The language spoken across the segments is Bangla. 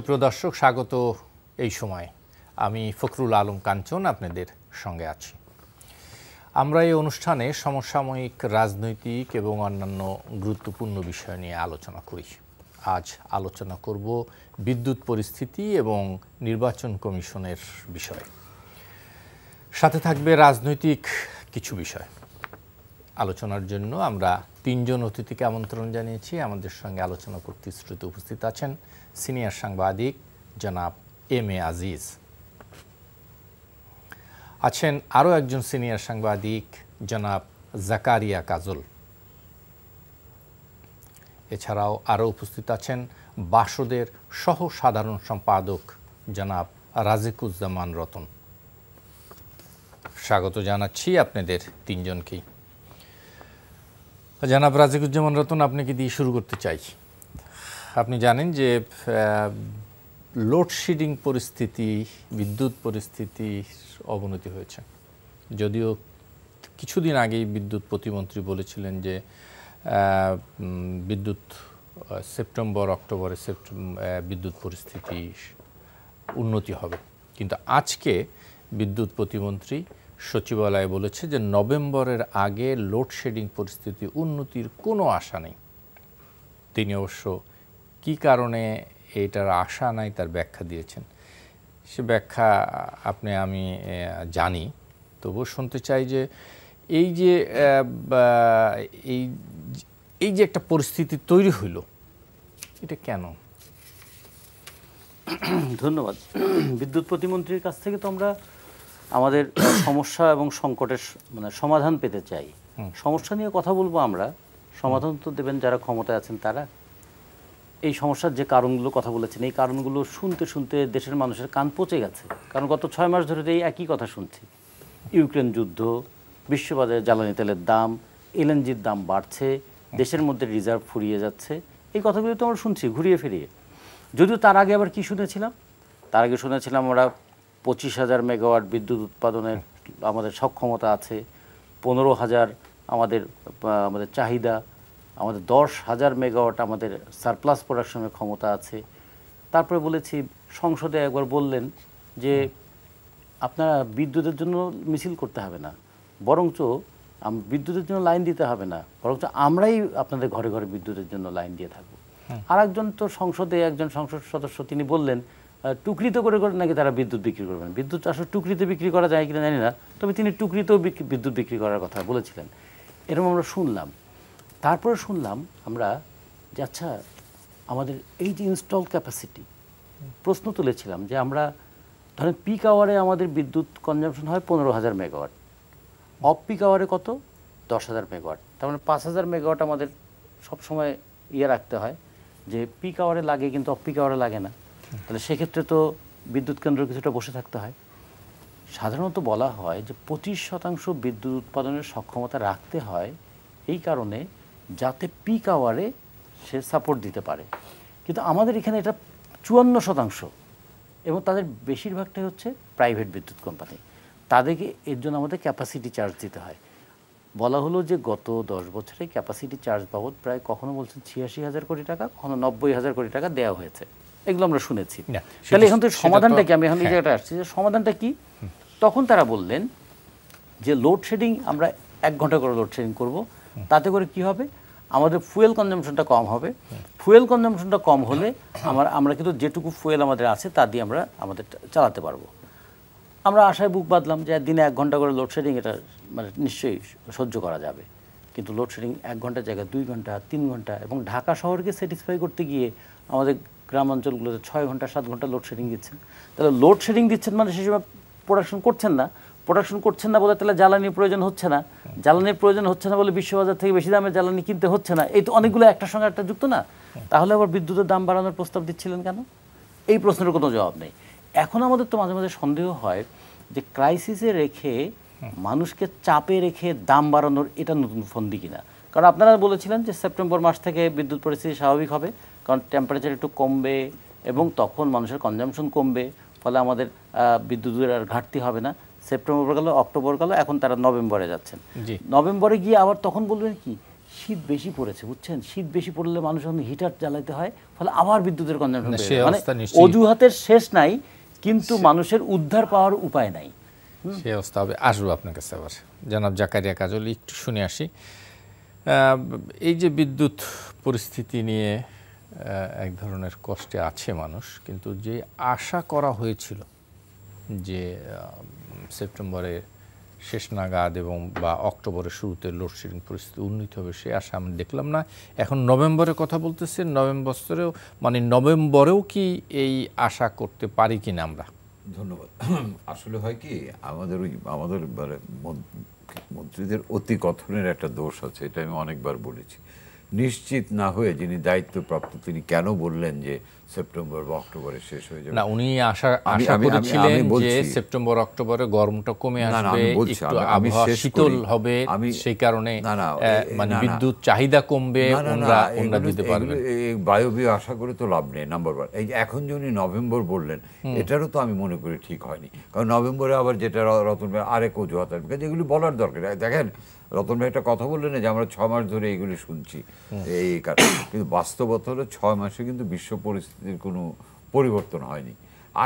সুপ্রিয় দর্শক, স্বাগত এই সময়। আমি ফখরুল আলম কাঞ্চন আপনাদের সঙ্গে আছি। আমরা এই অনুষ্ঠানে সমসাময়িক রাজনৈতিক এবং অন্যান্য গুরুত্বপূর্ণ বিষয় নিয়ে আলোচনা করি। আজ আলোচনা করব বিদ্যুৎ পরিস্থিতি এবং নির্বাচন কমিশনের বিষয়। সাথে থাকবে রাজনৈতিক কিছু বিষয়। আলোচনার জন্য আমরা তিনজন অতিথিকে আমন্ত্রণ জানিয়েছি। আমাদের সঙ্গে আলোচনা করতে শ্রুতি উপস্থিত আছেন সিনিয়র সাংবাদিক জনাব এম এ আজিজ, আছেন আরও একজন সিনিয়র সাংবাদিক জনাব জাকারিয়া কাজল, এছাড়াও আরও উপস্থিত আছেন বাসদের সহ সাধারণ সম্পাদক জনাব রাজিকুজ্জামান রতন। স্বাগত জানাচ্ছি আপনাদের তিনজনকেই। জনাব রাজিকুজ্জামান রতন, আপনাকে দিয়ে শুরু করতে চাই। আপনি জানেন যে লোডশেডিং পরিস্থিতি, বিদ্যুৎ পরিস্থিতির অবনতি হয়েছে। যদিও কিছুদিন আগেই বিদ্যুৎ প্রতিমন্ত্রী বলেছিলেন যে বিদ্যুৎ সেপ্টেম্বর অক্টোবরে বিদ্যুৎ পরিস্থিতি উন্নতি হবে, কিন্তু আজকে বিদ্যুৎ প্রতিমন্ত্রী সচিবালয়ে বলেছে যে নভেম্বরের আগে লোডশেডিং পরিস্থিতি উন্নতির কোনো আশা নেই। তিনি অবশ্য কী কারণে এটার আশা নাই তার ব্যাখ্যা দিয়েছেন। সে ব্যাখ্যা আমি জানি, তবুও শুনতে চাই যে এই যে একটা পরিস্থিতি তৈরি হইল, এটা কেন? ধন্যবাদ। বিদ্যুৎ প্রতিমন্ত্রীর কাছ থেকে তো আমরা আমাদের সমস্যা এবং সংকটের সমাধান পেতে চাই। সমস্যা নিয়ে কথা বলবো আমরা, সমাধান তো দেবেন যারা ক্ষমতায় আছেন তারা। এই সমস্যার যে কারণগুলো কথা বলেছেন, এই কারণগুলো শুনতে শুনতে দেশের মানুষের কান পচে গেছে। কারণ গত 6 মাস ধরে এই একই কথা শুনছি। ইউক্রেন যুদ্ধ, বিশ্ববাজারে জ্বালানি তেলের দাম, এলএনজির দাম বাড়ছে, দেশের মধ্যে রিজার্ভ ফুরিয়ে যাচ্ছে। এই কথাগুলো তো আমরা শুনছি ঘুরিয়ে ফিরিয়ে। যদিও তার আগে আবার কি শুনেছিলাম? তার আগে শুনেছিলাম আমরা 25,000 মেগাওয়াট বিদ্যুৎ উৎপাদনের আমাদের সক্ষমতা আছে, 15,000 আমাদের চাহিদা, আমাদের 10,000 মেগাওয়াট আমাদের সারপ্লাস প্রোডাকশনের ক্ষমতা আছে। তারপরে বলেছি, সংসদে একবার বললেন যে আপনারা বিদ্যুতের জন্য মিছিল করতে হবে না, বরঞ্চ বিদ্যুতের জন্য লাইন দিতে হবে না, বরঞ্চ আমরাই আপনাদের ঘরে ঘরে বিদ্যুতের জন্য লাইন দিয়ে থাকবো। আর একজন তো সংসদে একজন সংসদ সদস্য তিনি বললেন টুকরিতে করে করে নাকি তারা বিদ্যুৎ বিক্রি করবেন। বিদ্যুৎ আসলে টুকরিতে বিক্রি করা যায় কিনা জানি না, তবে তিনি টুকরিতেও বিদ্যুৎ বিক্রি করার কথা বলেছিলেন। এরকম আমরা শুনলাম। তারপরে শুনলাম আমরা যে আচ্ছা, আমাদের এই যে ইনস্টল ক্যাপাসিটি, প্রশ্ন তুলেছিলাম যে আমরা ধরেন পিক আওয়ারে আমাদের বিদ্যুৎ কনজামশন হয় 15,000 মেগাওয়াট, অফ পিক আওয়ারে কত? 10,000 মেগাওয়াট। তার মানে 5,000 মেগাওয়াট আমাদের সবসময় রাখতে হয় যে পিক আওয়ারে লাগে, কিন্তু অফ পিক আওয়ারে লাগে না। তাহলে সেক্ষেত্রে তো বিদ্যুৎ কেন্দ্র কিছুটা বসে থাকতে হয়। সাধারণত বলা হয় যে 25% বিদ্যুৎ উৎপাদনের সক্ষমতা রাখতে হয় এই কারণে যাতে পিক আওয়ারে সে সাপোর্ট দিতে পারে। কিন্তু আমাদের এখানে এটা 54%, এবং তাদের বেশিরভাগটাই হচ্ছে প্রাইভেট বিদ্যুৎ কোম্পানি। তাদেরকে এর জন্য আমাদের ক্যাপাসিটি চার্জ দিতে হয়। বলা হলো যে গত 10 বছরে ক্যাপাসিটি চার্জ বাবদ প্রায় কখনো বলছেন 86,000 কোটি টাকা, কখনো 90,000 কোটি টাকা দেওয়া হয়েছে। এগুলো আমরা শুনেছি। তাহলে এখন তো সমাধানটা কি? আমি এখন এই জায়গাটা আসছি যে সমাধানটা কি। তখন তারা বললেন যে লোডশেডিং আমরা 1 ঘন্টা করে লোডশেডিং করব, তাতে করে কি হবে, আমাদের ফুয়েল কনজামশনটা কম হবে। ফুয়েল কনজামশনটা কম হলে আমরা কিন্তু যেটুকু ফুয়েল আমাদের আছে তা দিয়ে আমরা আমাদের চালাতে পারবো। আমরা আশায় বুক বাঁধলাম যে দিনে 1 ঘন্টা করে লোডশেডিং, এটা নিশ্চয়ই সহ্য করা যাবে। কিন্তু লোডশেডিং 1 ঘন্টার জায়গায় 2 ঘন্টা, 3 ঘন্টা, এবং ঢাকা শহরকে স্যাটিসফাই করতে গিয়ে আমাদের গ্রাম অঞ্চলগুলোতে 6 ঘন্টা 7 ঘন্টা লোডশেডিং দিচ্ছেন। তাহলে লোডশেডিং দিচ্ছেন মানে সেই সময় প্রোডাকশন করছেন না বলে তাহলে জ্বালানির প্রয়োজন হচ্ছে না, জ্বালানির প্রয়োজন হচ্ছে না বলে বিশ্ববাজার থেকে বেশি দামে জ্বালানি কিনতে হচ্ছে না। এই তো অনেকগুলো একটার সঙ্গে একটা যুক্ত না। তাহলে আবার বিদ্যুতের দাম বাড়ানোর প্রস্তাব দিচ্ছিলেন কেন? এই প্রশ্নের কোনো জবাব নেই। এখন আমাদের তো মাঝে মাঝে সন্দেহ হয় যে ক্রাইসিসে রেখে, মানুষকে চাপে রেখে দাম বাড়ানোর এটা নতুন ফন্দি কিনা। কারণ আপনারা বলেছিলেন যে সেপ্টেম্বর মাস থেকে বিদ্যুৎ পরিস্থিতি স্বাভাবিক হবে, কারণ টেম্পারেচার একটু কমবে এবং তখন মানুষের কনজামশন কমবে, ফলে আমাদের বিদ্যুতের আর ঘাটতি হবে না। সেপ্টেম্বর গেল, অক্টোবর গেল, এখন তারা নভেম্বরে যাচ্ছেন। নভেম্বরে গিয়ে আবার তখন বলবেন কি, শীত বেশি পড়েছে, বুঝছেন, শীত বেশি পড়লে মানুষ এখন হিটার জ্বালাতে হয়, ফলে আবার বিদ্যুতের কনজাম্পশন বেড়ে যায়। মানে অজুহাতের শেষ নাই, কিন্তু মানুষের উদ্ধার পাওয়ার উপায় নাই। সেই অবস্থা হবে। আসবো আপনার কাছে আবার জনাব জাকারিয়া কাজল, একটু শুনে আসি। এই যে বিদ্যুৎ পরিস্থিতি নিয়ে এক ধরনের কষ্টে আছে মানুষ, কিন্তু যে আশা করা হয়েছিল যে সেপ্টেম্বরের শেষ নাগাদ এবং বা অক্টোবরের শুরুতে লোডশেডিং পরিস্থিতি উন্নীত হবে, সে আশা আমি দেখলাম না। এখন নভেম্বরের কথা বলতেছে, নভেম্বরেও মানে নভেম্বরেও কি এই আশা করতে পারি কিনা আমরা? ধন্যবাদ। আসলে হয় কি, আমাদের মন্ত্রীদের অতি কথনের একটা দোষ আছে, এটা আমি অনেকবার বলেছি। নিশ্চিত না হয়ে যিনি দায়িত্বপ্রাপ্ত তিনি কেন বললেন যে সেপ্টেম্বর বা অক্টোবরে শেষ হয়ে যাবে? না, উনি আশা করেছিলেন যে সেপ্টেম্বর অক্টোবরে গরমটা কমে আসবে, একটু আবহাওয়া শীতল হবে, সেই কারণে মানে বিদ্যুৎ চাহিদা কমবে, ওনারা দিতে পারবেন। বায়বীয় আশা করে তো লাভ নেই। নাম্বার ওয়ান, এই যে এখন যে উনি নভেম্বর বললেন, এটারও তো আমি মনে করি ঠিক হয়নি। কারণ নভেম্বরে আবার যেটা রতন ভাই আরেক অজুহাত আসবে, যেগুলি বলার দরকার। দেখেন, রতন ভাই একটা কথা বললেন যে আমরা 6 মাস ধরে এইগুলি শুনছি, এই কারণে। কিন্তু বাস্তবতা হলো 6 মাসে কিন্তু বিশ্ব পরিস্থিতির কোনো পরিবর্তন হয়নি।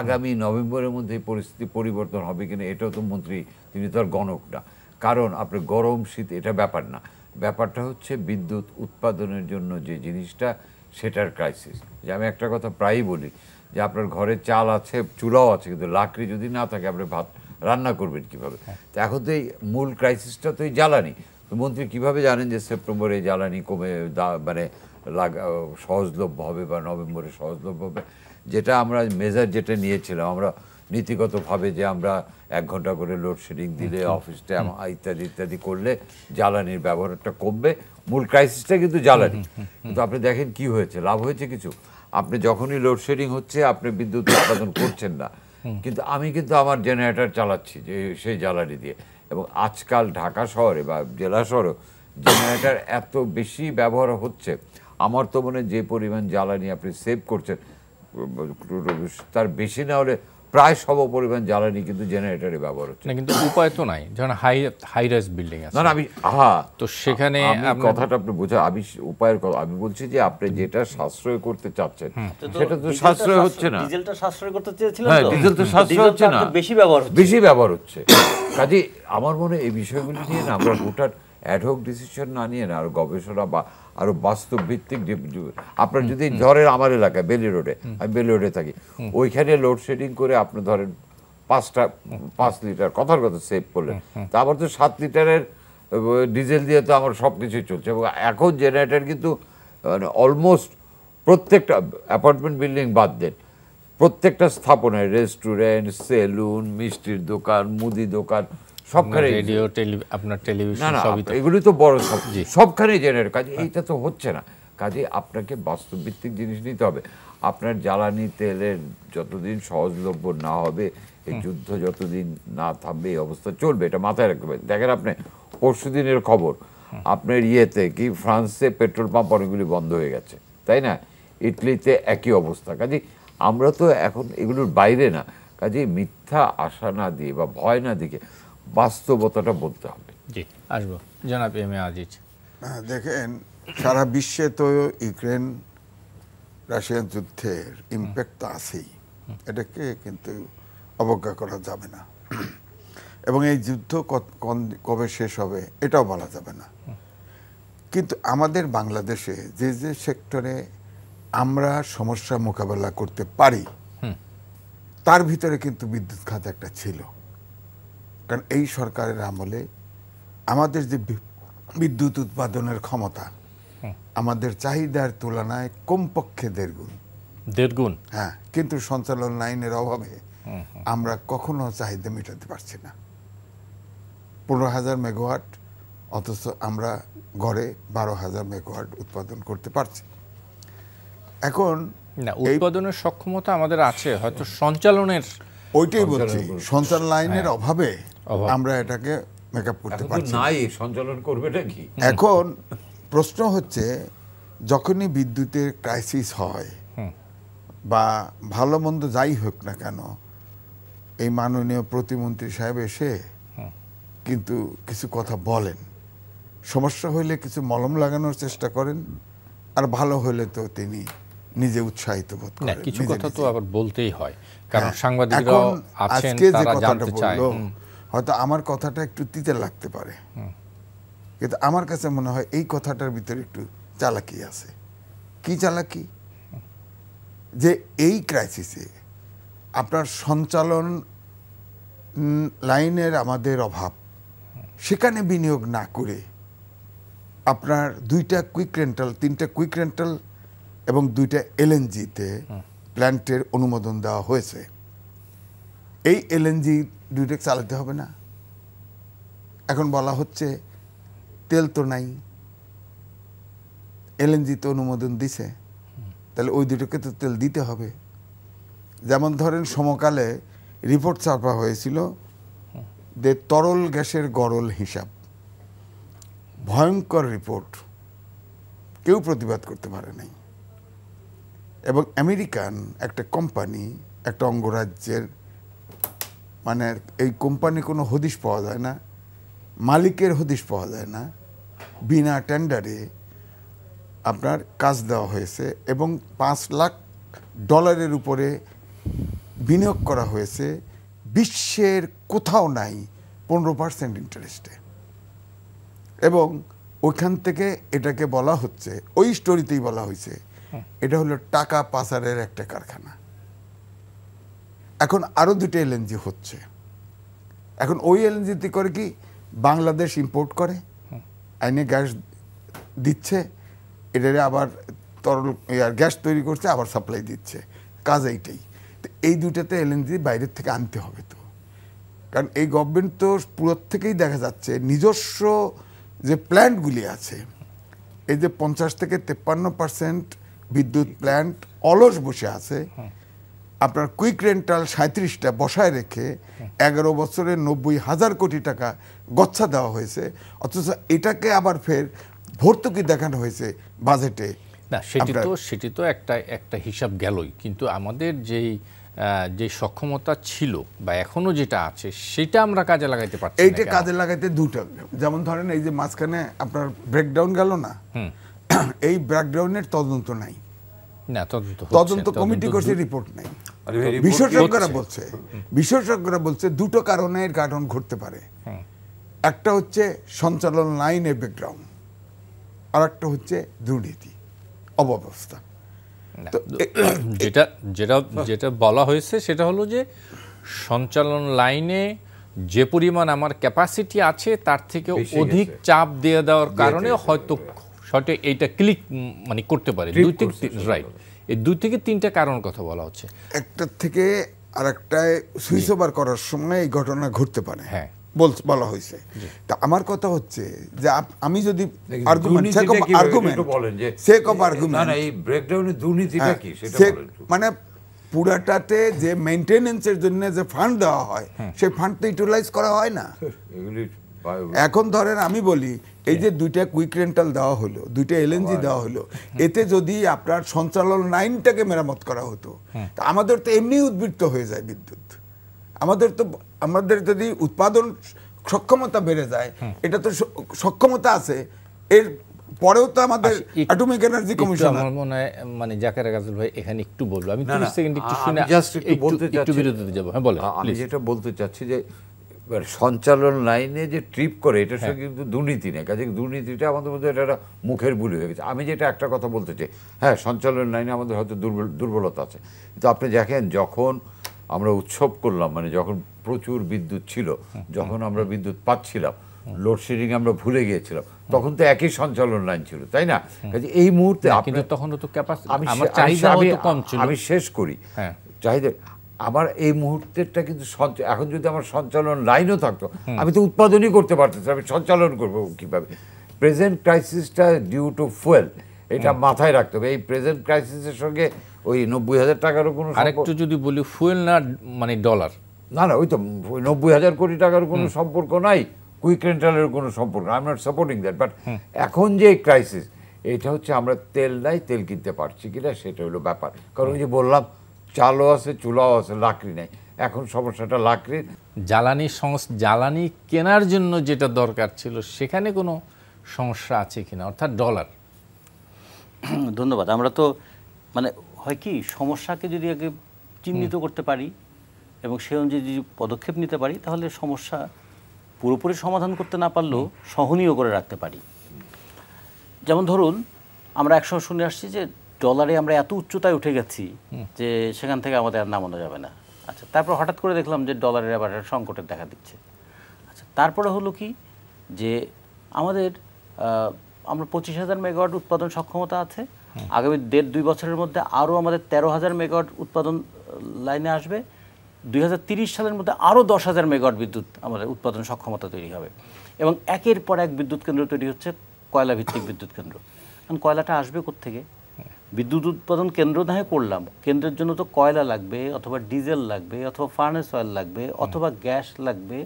আগামী নভেম্বরের মধ্যে এই পরিস্থিতি পরিবর্তন হবে কিনা এটাও তো মন্ত্রী, তিনি তো আর গণক না। কারণ আপনার গরম শীত এটা ব্যাপার না, ব্যাপারটা হচ্ছে বিদ্যুৎ উৎপাদনের জন্য যে জিনিসটা, সেটার ক্রাইসিস। যে আমি একটা কথা প্রায়ই বলি যে আপনার ঘরে চাল আছে, চুলাও আছে, কিন্তু লাকড়ি যদি না থাকে আপনি ভাত রান্না করবেন কিভাবে? তো এখন তো এই মূল ক্রাইসিসটা তো এই জ্বালানি। তো মন্ত্রী কিভাবে জানেন যে সেপ্টেম্বরে জ্বালানি কমে মানে সহজলভ্য হবে বা নভেম্বরে সহজলভ্য হবে? যেটা আমরা মেজার যেটা নিয়েছিলাম আমরা নীতিগতভাবে, যে আমরা 1 ঘন্টা করে লোডশেডিং দিলে, অফিস টাইম ইত্যাদি ইত্যাদি করলে জ্বালানির ব্যবহারটা কমবে। মূল ক্রাইসিসটা কিন্তু জ্বালানি। কিন্তু আপনি দেখেন কি হয়েছে, লাভ হয়েছে কিছু? আপনি যখনই লোডশেডিং হচ্ছে আপনি বিদ্যুৎ উৎপাদন করছেন না, কিন্তু আমি কিন্তু আমার জেনারেটর চালাচ্ছি যে সেই জ্বালানি দিয়ে। এবং আজকাল ঢাকা শহরে বা জেলা শহরে জেনারেটর এত বেশি ব্যবহার হচ্ছে, আমার তো মনে হয় যে পরিমাণ জ্বালানি আপনি সেভ করছেন তার বেশি না হলে প্রায় সম পরিমাণ জ্বালানি কিন্তু জেনারেটরে ব্যবহার হচ্ছে না। কিন্তু উপায় তো নাই, যখন হাই রাইজ বিল্ডিং আছে। না, আমি তো সেখানে কথাটা আপনি বোঝা, আমি উপায়ের কথা আমি বলছি যে আপনি যেটা সাশ্রয় করতে চাচ্ছেন সেটা তো সাশ্রয় হচ্ছে না। ডিজেলটা সাশ্রয় করতে চেয়েছিলেন, হ্যাঁ, ডিজেল তো সাশ্রয় হচ্ছে না, বেশি ব্যবহার হচ্ছে। কাজে আমার মনে হয় এই বিষয়গুলি নিয়ে না আমরা হুটার অ্যাডহক ডিসিশন না নিয়ে না, আরো গবেষণা বা আরো বাস্তব ভিত্তিক, আপনার যদি ধরেন আমার এলাকায় বেলি রোডে, আমি বেলি রোডে থাকি, ওইখানে লোডশেডিং করে আপনি ধরেন 5 লিটার কথার কথা সেভ করলেন, তা আবার তো 7 লিটারের ডিজেল দিয়ে তো আমার সব কিছুই চলছে। এবং এখন জেনারেটর কিন্তু মানে অলমোস্ট প্রত্যেকটা অ্যাপার্টমেন্ট বিল্ডিং বাদ দেন, প্রত্যেকটা স্থাপনায় রেস্টুরেন্ট, সেলুন, মিষ্টির দোকান, মুদি দোকান, সবখানে রেডিও, আপনার টেলিভিশন, এগুলি তো বড় সবখানেই জেনারেটর। কাজে এইটা তো হচ্ছে না। কাজে আপনাকে বাস্তবভিত্তিক জিনিস নিতে হবে। আপনার জ্বালানি তেলের যতদিন সহজলভ্য না হবে, এই যুদ্ধ যতদিন না থামবে, এই অবস্থা চলবে, এটা মাথায় রাখতে হবে। দেখেন আপনি পরশু দিনের খবর, আপনার ইয়েতে কি ফ্রান্সে পেট্রোল পাম্প অনেকগুলি বন্ধ হয়ে গেছে, তাই না? ইটালিতে একই অবস্থা। কাজে আমরা তো এখন এগুলোর বাইরে না। কাজে মিথ্যা আশা না দিয়ে বা ভয় না দিকে বাস্তবতাটা বলতে হবে। জি, আসবো জনাব এম এ আজিজ। দেখেন, সারা বিশ্বে তো ইউক্রেন রাশিয়ান যুদ্ধের ইম্প্যাক্ট তো আছেই, এটাকে কিন্তু অবজ্ঞা করা যাবে না। এবং এই যুদ্ধ কবে শেষ হবে এটাও বলা যাবে না। কিন্তু আমাদের বাংলাদেশে যে যে সেক্টরে আমরা সমস্যা মোকাবেলা করতে পারি, তার ভিতরে কিন্তু বিদ্যুৎ খাত একটা ছিল। কারণ এই সরকারের আমলে আমাদের যে বিদ্যুৎ উৎপাদনের ক্ষমতা আমাদের চাহিদার তুলনায় কমপক্ষে 1.5 গুণ। হ্যাঁ, কিন্তু সঞ্চালন লাইনের অভাবে আমরা কখনো চাহিদা মেটাতে পারছি না। 15,000 মেগাওয়াট, অথচ আমরা গড়ে 12,000 মেগাওয়াট উৎপাদন করতে পারছি। এখন না, উৎপাদনের সক্ষমতা আমাদের আছে, হয়তো সঞ্চালনের, ওইটাই বলছি, সঞ্চালন লাইনের অভাবে আমরা এটাকে মেকআপ করতে পারছি না। সঞ্চালন করবে নাকি? এখন প্রশ্ন হচ্ছে, যখনই বিদ্যুতের ক্রাইসিস হয় বা ভালো মন্দ যাই হোক না কেন, এই মাননীয় প্রতিমন্ত্রী সাহেব এসে কিন্তু কিছু কথা বলেন সমস্যা হইলে কিছু মলম লাগানোর চেষ্টা করেন, আর ভালো হলে তো তিনি নিজে উৎসাহিত বোধ না, করেন। কিছু নিজে কথা তো নিজে। আবার বলতেই হয়, কারণ হ্যাঁ, সাংবাদিকরাও এখন আছেন, আজকে যে তারা কথাটা জানতে চায়। বললো, হয়তো আমার কথাটা একটু তিতে লাগতে পারে, কিন্তু আমার কাছে মনে হয় এই কথাটার ভিতরে একটু চালাকি আছে। কি চালাকি? যে এই ক্রাইসিসে আপনার সঞ্চালন লাইনের আমাদের অভাব, সেখানে বিনিয়োগ না করে আপনার 2টা কুইক রেন্টাল, 3টা কুইক রেন্টাল এবং 2টা এলএনজিতে প্ল্যান্টের অনুমোদন দেওয়া হয়েছে। এই এলএনজি 2টা চালাতে হবে না? এখন বলা হচ্ছে তেল তো নাই, এলএনজি তো অনুমোদন দিছে, তাহলে ওই 2টাকে তো তেল দিতে হবে। যেমন ধরেন সমকালে রিপোর্ট ছাপা হয়েছিল যে তরল গ্যাসের গরল হিসাব, ভয়ঙ্কর রিপোর্ট, কেউ প্রতিবাদ করতে পারে নাই। এবং আমেরিকান একটা কোম্পানি, একটা অঙ্গরাজ্যের, মানে এই কোম্পানি কোনো হদিশ পাওয়া যায় না, মালিকের হদিশ পাওয়া যায় না, বিনা টেন্ডারে আপনার কাজ দেওয়া হয়েছে এবং $5 লাখ উপরে বিনিয়োগ করা হয়েছে। বিশ্বের কোথাও নাই 15% ইন্টারেস্টে। এবং ওইখান থেকে এটাকে বলা হচ্ছে, ওই স্টোরিতেই বলা হয়েছে, এটা হলো টাকা পাচারের একটা কারখানা। এখন আরো 2টা এলএনজি হচ্ছে। এখন ওই এলএনজিতে করে কি, বাংলাদেশ ইম্পোর্ট করে, আইনে গ্যাস দিচ্ছে, এটারে আবার তরল গ্যাস তৈরি করছে, আবার সাপ্লাই দিচ্ছে, কাজ এইটাই। তো এই 2টাতে এলএনজি বাইরের থেকে আনতে হবে তো, কারণ এই গভর্নমেন্ট তো পুরো থেকেই দেখা যাচ্ছে নিজস্ব যে প্ল্যান্টগুলি আছে, এই যে 50 থেকে 53% বিদ্যুৎ প্ল্যান্ট অলস বসে আছে, আপনার কুইক রেন্টাল 37টা বসায় রেখে 11 বছরে 90,000 কোটি টাকা গচ্ছা দেওয়া হয়েছে, অথচ এটাকে আবার ফের ভর্তুকি দেখানো হয়েছে বাজেটে। না, সেটি তো একটা হিসাব গেলই, কিন্তু আমাদের যে সক্ষমতা ছিল বা এখনো যেটা আছে সেটা আমরা কাজে লাগাইতে পারছি না। এইটা কাজে লাগাইতে 2টা, যেমন ধরেন এই যে মাঝখানে আপনার ব্রেকডাউন গেল না, এই ব্রেকডাউনের তদন্ত নাই, না তদন্ত কমিটি করছে, রিপোর্ট নাই। বিশেষজ্ঞরা বলছে 2টো কারণে এর কারণ ঘটতে পারে। একটা হচ্ছে সঞ্চালন লাইনের ব্যাকগ্রাউন্ড, আর একটা হচ্ছে দুর্নীতি, অব্যবস্থা। যেটা বলা হয়েছে সেটা হলো যে সঞ্চালন লাইনে যে পরিমাণ আমার ক্যাপাসিটি আছে তার থেকে অধিক চাপ দিয়ে দেওয়ার কারণে হয়তো এইটা ক্লিক মানে করতে পারে। রাইট, এই 2 থেকে 3টা কারণ কথা বলা হচ্ছে। একটা থেকে আরেকটায় সুইচ ওভার করার সময় এই ঘটনা ঘটতে পারে, হ্যাঁ বলা হয়েছে। তা আমার কথা হচ্ছে যে আমি যদি মানে পুরাটাতে যে মেইনটেনেন্সের জন্য যে ফান্ড দেওয়া হয়, সেই ফান্ড তো ইউটিলাইজ করা হয় না। এখন ধরেন আমি বলি, এই যে 2টা কুইক রেন্টাল দেওয়া হলো, 2টা এলএনজি দেওয়া হলো, এতে যদি আপনার সঞ্চালন লাইনটাকে মেরামত করা হতো, তা আমাদের তো এমনি উদ্বৃত্ত হয়ে যায় বিদ্যুৎ। আমাদের যদি উৎপাদন সক্ষমতা বেড়ে যায়, এটা তো সক্ষমতা আছে, এর পরেও তো আমাদের অ্যাটমিক এনার্জি কমিশন। আমার মনে হয় মানে জাকের গাজল ভাই এখানে একটু বলবো, আমি 30 সেকেন্ড একটু শুনে একটু বিরতিতে যাব। হ্যাঁ বলেন। আমি যেটা বলতে চাচ্ছি যে সঞ্চালন লাইনে যে ট্রিপ করে, এটার সঙ্গে কিন্তু দুর্নীতি নেই, কাজে দুর্নীতিটা আমাদের মধ্যে এটা একটা মুখের বুলি হয়ে গেছে। আমি যেটা একটা কথা বলতে চাই, হ্যাঁ সঞ্চালন লাইনে আমাদের হয়তো দুর্বলতা আছে, কিন্তু আপনি দেখেন যখন আমরা উৎসব করলাম, মানে যখন প্রচুর বিদ্যুৎ ছিল, যখন আমরা বিদ্যুৎ পাচ্ছিলাম, লোডশেডিং আমরা ভুলে গিয়েছিলাম, তখন তো একই সঞ্চালন লাইন ছিল, তাই না? কাজে এই মুহূর্তে আমি শেষ করি চাহিদা, আমার এই মুহূর্তেরটা কিন্তু এখন যদি আমার সঞ্চালন লাইনও থাকতো, আমি তো উৎপাদনই করতে পারতেছি, আমি সঞ্চালন করবো কিভাবে? প্রেজেন্ট ক্রাইসিসটা ডিউ টু ফুয়েল, এটা মাথায় রাখতে হবে। এই প্রেজেন্ট ক্রাইসিসের সঙ্গে ওই 90,000 টাকারও কোনো, আরেকটু যদি বলি ফুয়েল না মানে ডলার, না ওই তো 90,000 কোটি টাকার কোনো সম্পর্ক নাই, কুইক রেন্টালের কোনো সম্পর্ক, I am not supporting that. But এখন যে ক্রাইসিস, এটা হচ্ছে আমরা তেল নাই, তেল কিনতে পারছি কিনা সেটা হলো ব্যাপার। কারণ ওই যে বললাম, চালও আছে, চুলাও আছে, লাকড়ি নেই। এখন সমস্যাটা লাকড়ির। জ্বালানি কেনার জন্য যেটা দরকার ছিল সেখানে কোনো সমস্যা আছে কিনা, অর্থাৎ ডলার? ধন্যবাদ। আমরা তো মানে হয় কি, সমস্যাকে যদি আগে চিহ্নিত করতে পারি এবং সে অনুযায়ী যদি পদক্ষেপ নিতে পারি, তাহলে সমস্যা পুরোপুরি সমাধান করতে না পারলেও সহনীয় করে রাখতে পারি। যেমন ধরুন, আমরা একসময় শুনে আসছি যে ডলারে আমরা এত উচ্চতায় উঠে গেছি যে সেখান থেকে আমাদের আর নামানো যাবে না। আচ্ছা, তারপর হঠাৎ করে দেখলাম যে ডলারের আবার সংকটের দেখা দিচ্ছে। আচ্ছা, তারপরে হলো কি যে আমাদের আমরা 25,000 মেগাওয়াট উৎপাদন সক্ষমতা আছে। আগামী 1.5-2 বছরের মধ্যে আরও আমাদের 13,000 মেগাওয়াট উৎপাদন লাইনে আসবে। 2030 সালের মধ্যে আরও 10,000 মেগাওয়াট বিদ্যুৎ আমাদের উৎপাদন সক্ষমতা তৈরি হবে। এবং একের পর এক বিদ্যুৎ কেন্দ্র তৈরি হচ্ছে, কয়লা ভিত্তিক বিদ্যুৎ কেন্দ্র। কারণ কয়লাটা আসবে কোত্থেকে? বিদ্যুৎ উৎপাদন কেন্দ্র না হয় করলাম, কেন্দ্রের জন্য তো কয়লা লাগবে, অথবা ডিজেল লাগবে, অথবা ফার্নেস অয়েল লাগবে, অথবা গ্যাস লাগবে,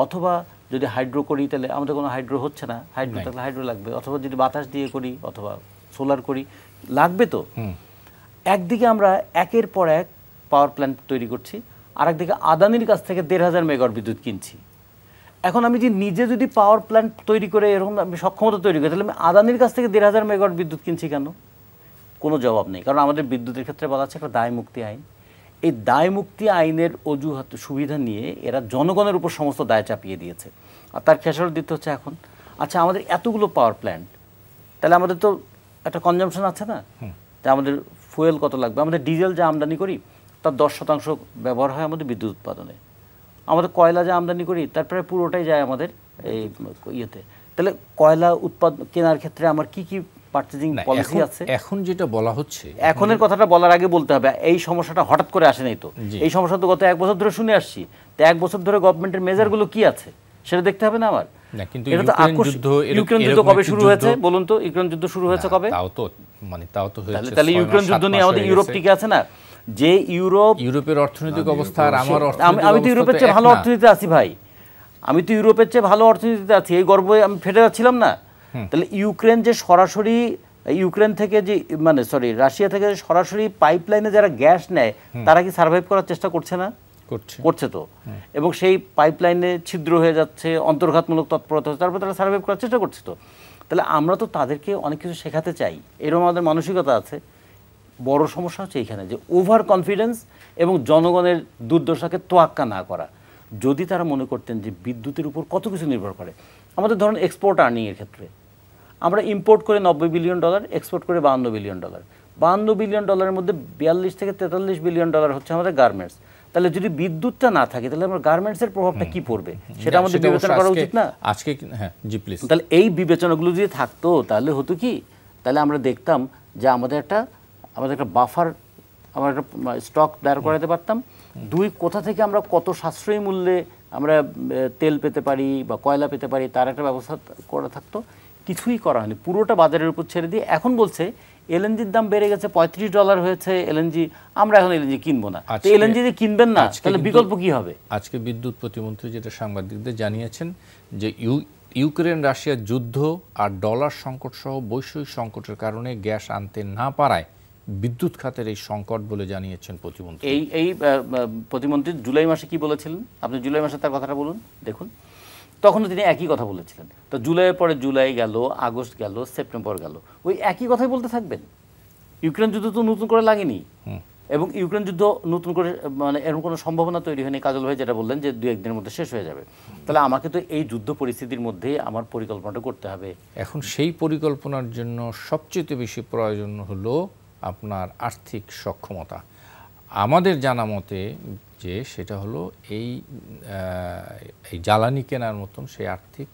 অথবা যদি হাইড্রো করি তাহলে আমাদের কোনো হাইড্রো হচ্ছে না, হাইড্রো থাকলে হাইড্রো লাগবে, অথবা যদি বাতাস দিয়ে করি অথবা সোলার করি লাগবে। তো একদিকে আমরা একের পর এক পাওয়ার প্ল্যান্ট তৈরি করছি, আর একদিকে আদানির কাছ থেকে 1,500 মেগাওয়াট বিদ্যুৎ কিনছি। এখন আমি যে নিজে যদি পাওয়ার প্ল্যান্ট তৈরি করে এরকম আমি সক্ষমতা তৈরি করি, তাহলে আমি আদানির কাছ থেকে 1,500 মেগাওয়াট বিদ্যুৎ কিনছি কেন? কোনো জবাব নেই। কারণ আমাদের বিদ্যুতের ক্ষেত্রে বলা আছে একটা দায় মুক্তি আইন। এই দায় মুক্তি আইনের অজুহাত সুবিধা নিয়ে এরা জনগণের উপর সমস্ত দায় চাপিয়ে দিয়েছে। আর তার খেসারত দিতে হচ্ছে এখন। আচ্ছা, আমাদের এতগুলো পাওয়ার প্ল্যান্ট, তাহলে আমাদের তো একটা কনজামশন আছে না? তা আমাদের ফুয়েল কত লাগবে? আমাদের ডিজেল যা আমদানি করি তার 10% ব্যবহার হয় আমাদের বিদ্যুৎ উৎপাদনে। আমাদের কয়লা যা আমদানি করি তার প্রায় পুরোটাই যায় আমাদের এই ইয়েতে। তাহলে কয়লা উৎপাদন কেনার ক্ষেত্রে আমার কি কি পারচেজিং পলিসি আছে? এখন যেটা বলা হচ্ছে, এখনের কথাটা বলার আগে বলতে হবে এই সমস্যাটা হঠাৎ করে আসে নাই তো। এই সমস্যা তো গত 1 বছর ধরে শুনে আসছি। তো 1 বছর ধরে গভর্নমেন্টের মেজারগুলো কি আছে সেটা দেখতে হবে না আমার? কিন্তু ইউক্রেন যুদ্ধ কবে শুরু হয়েছে বলুন তো? ইউক্রেন যুদ্ধ শুরু হয়েছে কবে? তাও তো হয়েছে। তাহলে ইউক্রেন যুদ্ধ নিয়ে আমাদের ইউরোপ টিকে আছে না? যে ইউরোপের অর্থনৈতিক অবস্থা আর আমার আমি তো ইউরোপের চেয়ে ভালো অর্থনীতিতে আছি ভাই। আমি তো ইউরোপের চেয়ে ভালো অর্থনীতিতে আছি, এই গর্বে আমি ফেটে যাচ্ছিলাম না। তাহলে ইউক্রেন যে সরাসরি ইউক্রেন থেকে যে রাশিয়া থেকে সরাসরি পাইপলাইনে যারা গ্যাস নেয় তারা কি সার্ভাইভ করার চেষ্টা করছে না? করছে তো। এবং সেই পাইপলাইনে ছিদ্র হয়ে যাচ্ছে, অন্তর্ঘাতমূলক তৎপরতা হচ্ছে, তারপর তারা সার্ভাইভ করার চেষ্টা করছে তো। তাহলে আমরা তো তাদেরকে অনেক কিছু শেখাতে চাই, এরকম আমাদের মানসিকতা আছে। বড় সমস্যা হচ্ছে এইখানে যে ওভার কনফিডেন্স এবং জনগণের দুর্দশাকে তোয়াক্কা না করা। যদি তারা মনে করতেন যে বিদ্যুতের উপর কত কিছু নির্ভর করে, আমাদের ধরুন এক্সপোর্ট আর্নিংয়ের ক্ষেত্রে আমরা ইম্পোর্ট করে $90 বিলিয়ন, এক্সপোর্ট করে $52 বিলিয়ন। $52 বিলিয়ন মধ্যে 42 থেকে 43 বিলিয়ন হচ্ছে আমাদের গার্মেন্টস। তাহলে যদি বিদ্যুৎটা না থাকে তাহলে আমার গার্মেন্টসের প্রভাবটা কি পড়বে সেটা আমাদের বিবেচনা করা উচিত না? আজকে হ্যাঁ জি প্লিজ। তাহলে এই বিবেচনাগুলো যদি থাকতো তাহলে হতো কি, তাহলে আমরা দেখতাম যে আমাদের একটা বাফার, আমরা একটা স্টক দাঁড় করাতে পারতাম। দুই, কোথা থেকে আমরা কত সাশ্রয়ী মূল্যে আমরা তেল পেতে পারি বা কয়লা পেতে পারি তার একটা ব্যবস্থা করা থাকতো। কিছুই করা হয়নি, পুরোটা বাজারের উপর ছেড়ে দিয়ে এখন বলছে এলএনজির দাম বেড়ে গেছে, $35 হয়েছে এলএনজি, আমরা এখন এলএনজি কিনবো না। এলএনজি যে কিনবেন না তাহলে বিকল্প কি হবে? আজকে বিদ্যুৎ প্রতিমন্ত্রী যেটা সাংবাদিকদের জানিয়েছেন যে ইউক্রেন রাশিয়ার যুদ্ধ আর ডলার সংকট সহ বৈশ্বিক সংকটের কারণে গ্যাস আনতে না পারায় বিদ্যুৎ খাতের এই সংকট বলে জানিয়েছেন প্রতিমন্ত্রী। এই প্রতিমন্ত্রী জুলাই মাসে কি বলেছিলেন? আপনি জুলাই মাসে তার কথাটা বলুন, দেখুন। তখনও তিনি একই কথা বলেছিলেন। তো জুলাইয়ের পরে জুলাই গেল, আগস্ট গেল, সেপ্টেম্বর গেল, ওই একই কথাই বলতে থাকবেন? ইউক্রেন যুদ্ধ তো নতুন করে লাগেনি, এবং ইউক্রেন যুদ্ধ নতুন করে মানে এরকম কোনো সম্ভাবনা তৈরি হয়নি। কাজল ভাই যেটা বললেন যে 2-1 দিনের মধ্যে শেষ হয়ে যাবে, তাহলে আমাকে তো এই যুদ্ধ পরিস্থিতির মধ্যে আমার পরিকল্পনাটা করতে হবে। এখন সেই পরিকল্পনার জন্য সবচেয়ে বেশি প্রয়োজন হলো আপনার আর্থিক সক্ষমতা। আমাদের জানা মতে যে সেটা হলো এই জ্বালানি কেনার মতন সেই আর্থিক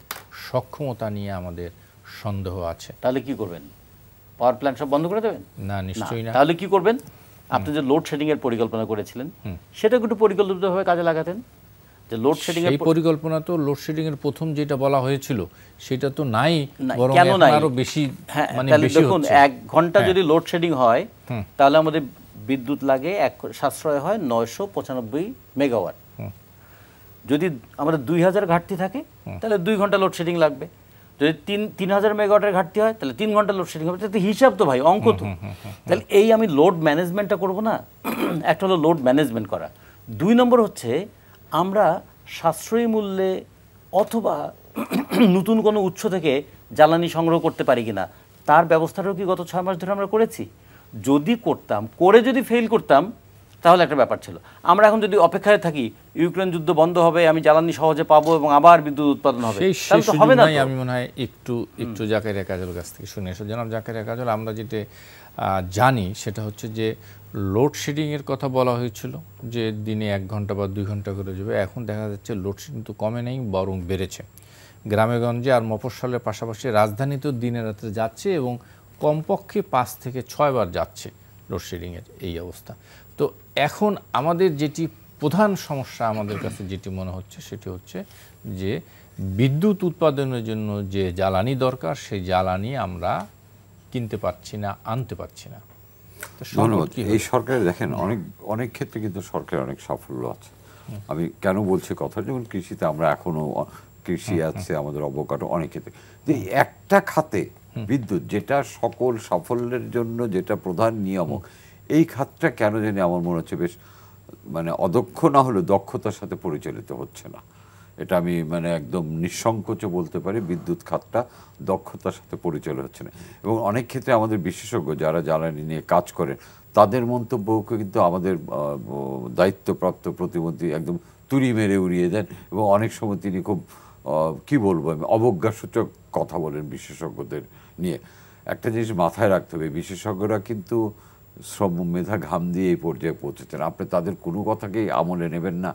সক্ষমতা নিয়ে আমাদের সন্দেহ আছে। তাহলে কি করবেন? পাওয়ার প্ল্যান্ট সব বন্ধ করে দেবেন? না, নিশ্চয়ই না। তাহলে কি করবেন? আপনি যে লোডশেডিং এর পরিকল্পনা করেছিলেন সেটা একটু পরিকল্পিতভাবে কাজে লাগাতেন। যে লোডশেডিং এর পরিকল্পনা তো লোডশেডিং এর প্রথম যেটা বলা হয়েছিল সেটা তো নাই, বরং আরো বেশি মানে বেশি হচ্ছে। দেখুন, 1 ঘন্টা যদি লোডশেডিং হয় তাহলে আমাদের বিদ্যুৎ লাগে সাশ্রয় হয় 995 মেগাওয়াট। যদি আমাদের 2000 ঘাটতি থাকে তাহলে 2 ঘন্টা লোডশেডিং লাগবে। যদি 3000 মেগাওয়াটের ঘাটতি হয় তাহলে 3 ঘন্টা লোডশেডিং হবে। এটা হিসাব তো ভাই, অঙ্ক তো। তাহলে এই আমি লোড ম্যানেজমেন্টটা করব না? একটা হলো লোড ম্যানেজমেন্ট করা। 2 নম্বর হচ্ছে আমরা সাশ্রয়ী মূল্যে অথবা নতুন কোনো উৎস থেকে জ্বালানি সংগ্রহ করতে পারি কিনা, তার ব্যবস্থাটাও কি গত 6 মাস ধরে আমরা করেছি? যদি করতাম, করে যদি ফেল করতাম তাহলে একটা ব্যাপার ছিল। আমরা এখন যদি অপেক্ষায় থাকি ইউক্রেন যুদ্ধ বন্ধ হবে, আমি জ্বালানি সহজে পাবো এবং আবার বিদ্যুৎ উৎপাদন হবে, তাহলে তো হবে না। আমি মনে হয় একটু জাকারিয়া কাজলের কাছ থেকে শুনে এসো। জনাব জাকারিয়া কাজল, আমরা যেটা জানি সেটা হচ্ছে যে লোডশেডিংয়ের কথা বলা হয়েছিল যে দিনে 1 ঘন্টা বা 2 ঘন্টা করে যাবে। এখন দেখা যাচ্ছে লোডশেডিং তো কমে নেই, বরং বেড়েছে। গ্রামেগঞ্জে আর মফস্বলের পাশাপাশি রাজধানীতেও দিনে রাতে যাচ্ছে এবং কমপক্ষে 5 থেকে 6 বার যাচ্ছে লোডশেডিংয়ের এই অবস্থা। তো এখন আমাদের যেটি প্রধান সমস্যা আমাদের কাছে যেটি মনে হচ্ছে সেটি হচ্ছে যে বিদ্যুৎ উৎপাদনের জন্য যে জ্বালানি দরকার সেই জ্বালানি আমরা কিনতে পারছি না, আনতে পারছি না। ধন্যবাদ। এই সরকারের দেখেন অনেক ক্ষেত্রে কিন্তু সরকারের অনেক সাফল্য আছে। আমি কেন বলছি কথা, যেমন কৃষিতে আমরা এখনো কৃষি আছে, আমাদের অবকাঠো অনেক ক্ষেত্রে, যে একটা খাতে বিদ্যুৎ যেটা সকল সাফল্যের জন্য যেটা প্রধান নিয়ামক, এই খাতটা কেন জানি আমার মনে হচ্ছে বেশ মানে অদক্ষ না হলেও দক্ষতার সাথে পরিচালিত হচ্ছে না। এটা আমি মানে একদম নিঃসংকোচে বলতে পারি, বিদ্যুৎ খাতটা দক্ষতার সাথে পরিচালিত হচ্ছে না। এবং অনেক ক্ষেত্রে আমাদের বিশেষজ্ঞ যারা জ্বালানি নিয়ে কাজ করেন তাদের মন্তব্যকে কিন্তু আমাদের দায়িত্বপ্রাপ্ত প্রতিমন্ত্রী একদম তুড়ি মেরে উড়িয়ে দেন এবং অনেক সময় তিনি খুব কি বলবো আমি অবজ্ঞাসূচক কথা বলেন বিশেষজ্ঞদের নিয়ে। একটা জিনিস মাথায় রাখতে হবে, বিশেষজ্ঞরা কিন্তু শ্রম মেধা ঘাম দিয়ে এই পর্যায়ে পৌঁছেছেন। আপনি তাদের কোনো কথাকেই আমলে নেবেন না,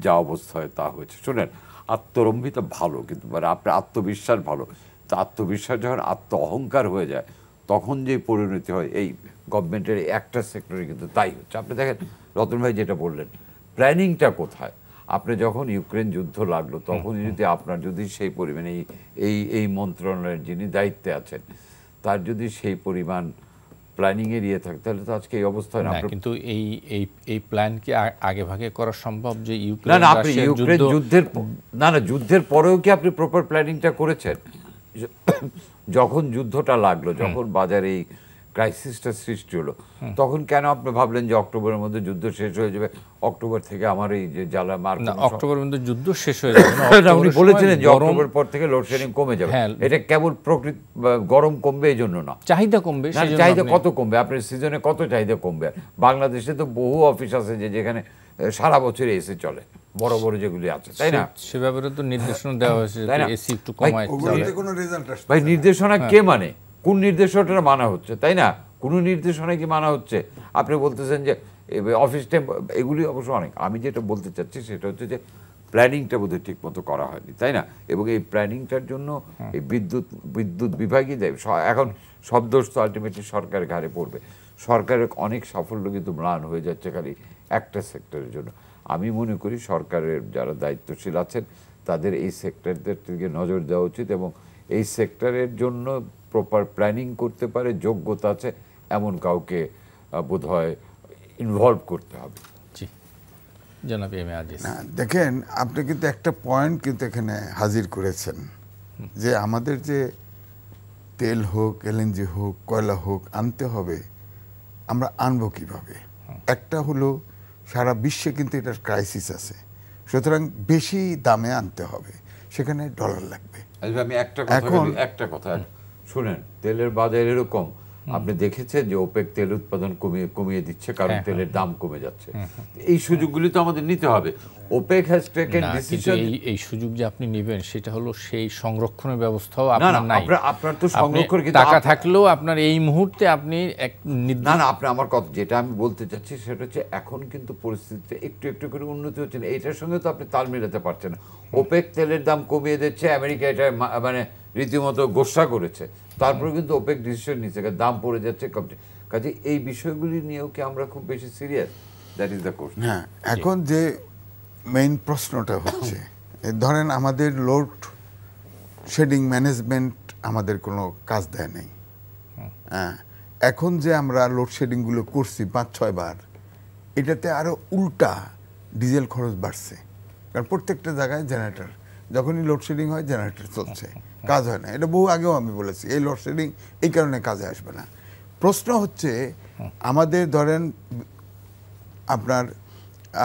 যা অবস্থা হয় তা হয়েছে। শোনেন, আত্মরম্ভিতা ভালো, কিন্তু মানে আপনার আত্মবিশ্বাস ভালো, তা আত্মবিশ্বাস যখন আত্ম অহংকার হয়ে যায় তখন যে পরিণতি হয়, এই গভর্নমেন্টের একটা সেক্টরে কিন্তু তাই হচ্ছে। আপনি দেখেন রতন ভাই যেটা বললেন, প্ল্যানিংটা কোথায়? আপনি যখন ইউক্রেন যুদ্ধ লাগলো তখন যদি আপনার যদি সেই পরিমাণে এই মন্ত্রণালয়ের যিনি দায়িত্বে আছেন তার যদি সেই পরিমাণ প্ল্যানিং এর ইয়ে থাকে তাহলে তো আজকে এই অবস্থা না। কিন্তু এই প্ল্যান কি আগে ভাগে করা সম্ভব যে ইউক্রেন যুদ্ধের যুদ্ধের পরেও কি আপনি প্রপার প্ল্যানিংটা করেছেন? যখন যুদ্ধটা লাগলো, যখন বাজারে এই ক্রাইসিসটা সৃষ্টি হলো, তখন কেন আপনি ভাবলেন যে অক্টোবরের মধ্যে যুদ্ধ শেষ হয়ে যাবে, অক্টোবর থেকে আমার এই যে জ্বালা মার অক্টোবরের মধ্যে যুদ্ধ শেষ হয়ে যাবে না? উনি বলেছিলেন যে অক্টোবর পর থেকে লোডশেডিং কমে যাবে। এটা কেবল প্রকৃতি গরম কমবে এই জন্য না, চাহিদা কমবে। চাহিদা কত কমবে? আপনার সিজনে কত চাহিদা কমবে? বাংলাদেশে তো বহু অফিস আছে যেখানে সারা বছর এসি চলে, বড় বড় যেগুলি আছে, তাই না? সে ব্যাপারে তো নির্দেশনা দেওয়া হয়েছে এসি একটু কমায়। ভাই নির্দেশনা কে মানে? কোন নির্দেশনাটা মানা হচ্ছে, তাই না? কোন নির্দেশনা কি মানা হচ্ছে? আপনি বলতেছেন যে অফিস টাইম, এগুলি অবশ্য অনেক। আমি যেটা বলতে চাচ্ছি সেটা হচ্ছে যে প্ল্যানিংটা বোধহয় ঠিক মতো করা হয়নি, তাই না? এবং এই প্ল্যানিংটার জন্য এই বিদ্যুৎ বিভাগই দেয় এখন সব দোষ তো আলটিমেটলি সরকারের ঘাড়ে পড়বে। সরকারের অনেক সাফল্য কিন্তু ম্লান হয়ে যাচ্ছে খালি একটা সেক্টরের জন্য। আমি মনে করি সরকারের যারা দায়িত্বশীল আছেন তাদের এই সেক্টরদের দিকে নজর দেওয়া উচিত এবং এই সেক্টরের জন্য প্রপার প্ল্যানিং করতে পারে, যোগ্যতা আছে এমন কাউকে বোধহয় ইনভলভ করতে হবে। জি জনাব এম এ আজিজ। না দেখেন, আপনি কিন্তু একটা পয়েন্ট কিন্তু এখানে হাজির করেছেন যে আমাদের যে তেল হোক, এলএনজি হোক, কয়লা হোক আনতে হবে, আমরা আনবো কিভাবে? একটা হলো সারা বিশ্বে কিন্তু এটার ক্রাইসিস আছে, সুতরাং বেশি দামে আনতে হবে, সেখানে ডলার লাগবে। আমি একটা কথা শুনেন, তেলের বাজার এরকম আপনি দেখেছেন যে ওপেক তেল উৎপাদন কমিয়ে দিচ্ছে কারণ তেলের দাম কমে যাচ্ছে। এই সুযোগগুলি তো আমাদের নিতে হবে। OPEC has taken decision. এই সুযোগ যে আপনি নেবেন সেটা হলো সেই সংরক্ষণের ব্যবস্থাও আপনার নাই। আপনার তো সংরক্ষণ টাকা থাকলেও আপনার এই মুহূর্তে আপনি না আপনি আমার কথা যেটা আমি বলতে চাচ্ছি সেটা হচ্ছে এখন কিন্তু পরিস্থিতিতে একটু একটু করে উন্নতি হচ্ছে না, এইটার সঙ্গে তো আপনি তাল মেলাতে পারছেন না। ওপেক তেলের দাম কমিয়ে দিচ্ছে, আমেরিকা এটা মানে রীতিমতো গোসা করেছে, তারপরে কিন্তু ওপেক ডিসিশন নিচ্ছে, দাম পড়ে যাচ্ছে কমছে। কাজে এই বিষয়গুলি নিয়েও কি আমরা খুব বেশি serious? That is the question. হ্যাঁ, এখন যে মেইন প্রশ্নটা হচ্ছে ধরেন আমাদের লোড শেডিং ম্যানেজমেন্ট আমাদের কোনো কাজ দেয় নাই। হ্যাঁ, এখন যে আমরা লোডশেডিংগুলো করছি 5-6 বার, এটাতে আরও উল্টা ডিজেল খরচ বাড়ছে, কারণ প্রত্যেকটা জায়গায় জেনারেটর, যখনই লোডশেডিং হয় জেনারেটর চলছে, কাজ হয় না। এটা বহু আগেও আমি বলেছি, এই লোডশেডিং এই কারণে কাজে আসবে না। প্রশ্ন হচ্ছে আমাদের ধরেন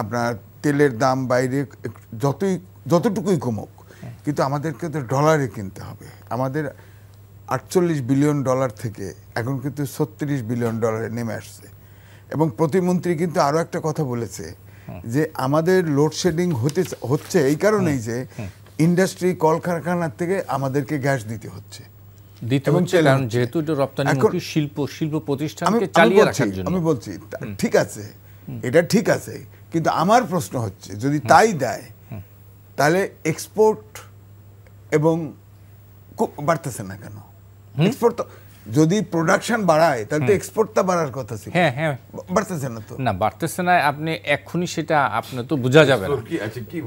আপনার তেলের দাম বাইরে যতটুকুই কমুক, কিন্তু আমাদেরকে তো ডলারে কিনতে হবে। আমাদের $48 বিলিয়ন থেকে এখন কিন্তু $36 বিলিয়ন নেমে আসছে। এবং প্রতিমন্ত্রী কিন্তু আরো একটা কথা বলেছে যে আমাদের লোডশেডিং হচ্ছে এই কারণেই যে ইন্ডাস্ট্রি কলকারখানার থেকে আমাদেরকে গ্যাস দিতে হচ্ছে। কারণ যেহেতু এটা রপ্তানিমুখী শিল্প প্রতিষ্ঠানকে চালিয়ে রাখার জন্য। আমি বলছি ঠিক আছে, এটা ঠিক আছে, কিন্তু আমার প্রশ্ন হচ্ছে যদি তাই দেয় তাহলে এক্সপোর্ট এবং বাড়তেছে না কেন? এক্সপোর্ট যদি প্রোডাকশন বাড়ায় তাহলে তো এক্সপোর্টটা বাড়ার কথা ছিল। হ্যাঁ বাড়তেছে না তো। না, বাড়তেছে না, আপনি এখনই সেটা আপনার তো বোঝা যাবে না,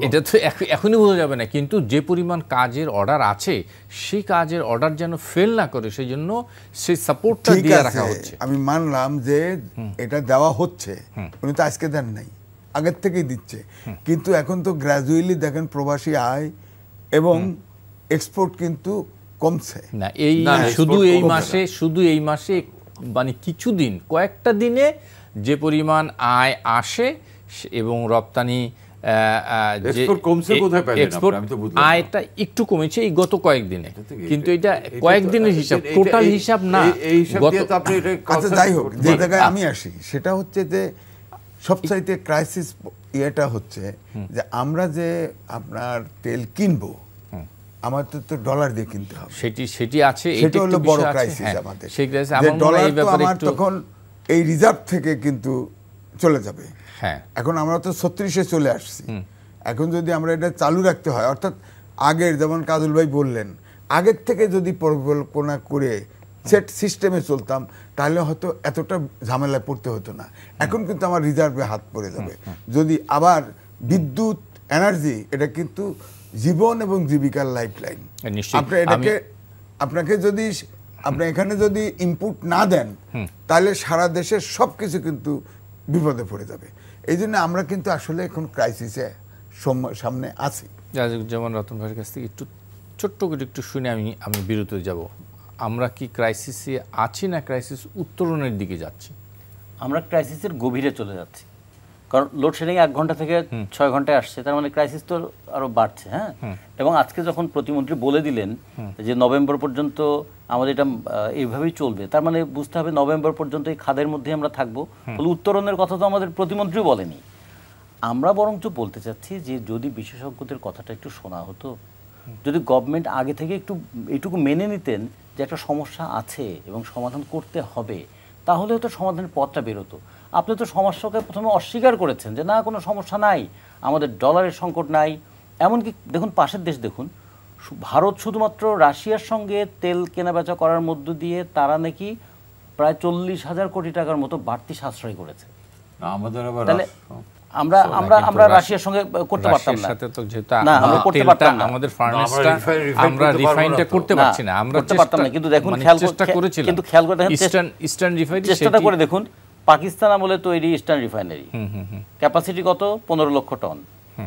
এটা তো এখনই বোঝা যাবে না, কিন্তু যে পরিমাণ কাজের অর্ডার আছে সেই কাজের অর্ডার যেন ফেল না করে সেই জন্য সেই সাপোর্টটা দিয়ে রাখা হচ্ছে। আমি মানলাম যে এটা দেওয়া হচ্ছে, উনি তো আজকে দেন নাই, আগের থেকেই দিচ্ছে, কিন্তু এখন তো গ্র্যাজুয়ালি দেখেন প্রবাসী আয় এবং এক্সপোর্ট কিন্তু কমছে না। শুধু এই মাসে মানে কিছুদিন, কয়েকটা দিনে যে পরিমাণ আয় আসে এবং রপ্তানি আয়টা একটু কমেছে এই গত কয়েকদিনে, কিন্তু এটা কয়েকদিনের হিসাব, টোটাল হিসাব না। আচ্ছা যাই হোক, যে জায়গায় আমি আসি সেটা হচ্ছে যে সবচাইতে ক্রাইসিস ইয়েটা হচ্ছে যে আমরা যে আপনার তেল কিনবো আমাদের তো ডলার দিয়ে কিনতে হবে, সেটি আছে, সেটা হলো বড় ক্রাইসিস আমাদের। ডলার তো আমার তখন এই রিজার্ভ থেকে কিন্তু চলে যাবে। হ্যাঁ, এখন আমরা তো 36-এ চলে আসছি, এখন যদি আমরা এটা চালু রাখতে হয়, অর্থাৎ আগের যেমন কাজল ভাই বললেন আগের থেকে যদি পরিকল্পনা করে সেট সিস্টেমে চলতাম তাহলে হয়তো এতটা ঝামেলায় পড়তে হতো না। এখন কিন্তু আমার রিজার্ভে হাত পড়ে যাবে যদি আবার বিদ্যুৎ এনার্জি, এটা কিন্তু জীবন এবং জীবিকার লাইফলাইন। আপনাকে যদি আপনি এখানে যদি ইনপুট না দেন তাহলে সারা দেশের সবকিছু কিন্তু বিপদে পড়ে যাবে। এই জন্য আমরা কিন্তু আসলে এখন ক্রাইসিসে সামনে আছি। যেমন রতন ভাইয়ের কাছ থেকে একটু ছোট্ট করে একটু শুনে আমি বিরত যাব। আমরা কি ক্রাইসিসে আছি না ক্রাইসিস উত্তরণের দিকে যাচ্ছি? আমরা ক্রাইসিসের গভীরে চলে যাচ্ছি, কারণ লোডশেডিং 1 ঘন্টা থেকে 6 ঘন্টায় আসছে, তার মানে ক্রাইসিস তো আরো বাড়ছে। হ্যাঁ, এবং আজকে যখন প্রতিমন্ত্রী বলে দিলেন যে নভেম্বর পর্যন্ত আমাদের এটা এইভাবেই চলবে, তার মানে বুঝতে হবে নভেম্বর পর্যন্ত এই খাদের মধ্যে আমরা থাকবো। তাহলে উত্তরণের কথা তো আমাদের প্রতিমন্ত্রী বলেনি। আমরা বরঞ্চ বলতে চাচ্ছি যে যদি বিশেষজ্ঞদের কথাটা একটু শোনা হতো, যদি গভর্নমেন্ট আগে থেকে এইটুকু মেনে নিতেন যে একটা সমস্যা আছে এবং সমাধান করতে হবে, তাহলে তো সমাধানের পথটা বেরোতো। আপনি তো সমস্যাকে প্রথমে অস্বীকার করেছেন যে না কোনো সমস্যা নাই, আমাদের ডলারের সংকট নাই। এমনকি দেখুন পাশের দেশ দেখুন, ভারত শুধুমাত্র রাশিয়ার সঙ্গে তেল কেনাবেচা করার মধ্য দিয়ে তারা নাকি প্রায় 40,000 কোটি টাকার মতো বাড়তি সাশ্রয় করেছে। তাহলে আমরা রাশিয়ার সঙ্গে করতে পারতাম না, আমরা করতে পারতাম না, আমাদের ফার্নেসটা আমরা রিফাইনটা করতে পারছি না, আমরা করতে পারতাম না। কিন্তু দেখুন খেয়াল করে দেখেন ইস্টার্ন রিফাইনারি, চেষ্টাটা করে দেখুন, পাকিস্তান আমলে তৈরি ইস্টার্ন রিফাইনারি ক্যাপাসিটি কত 15 লক্ষ টন,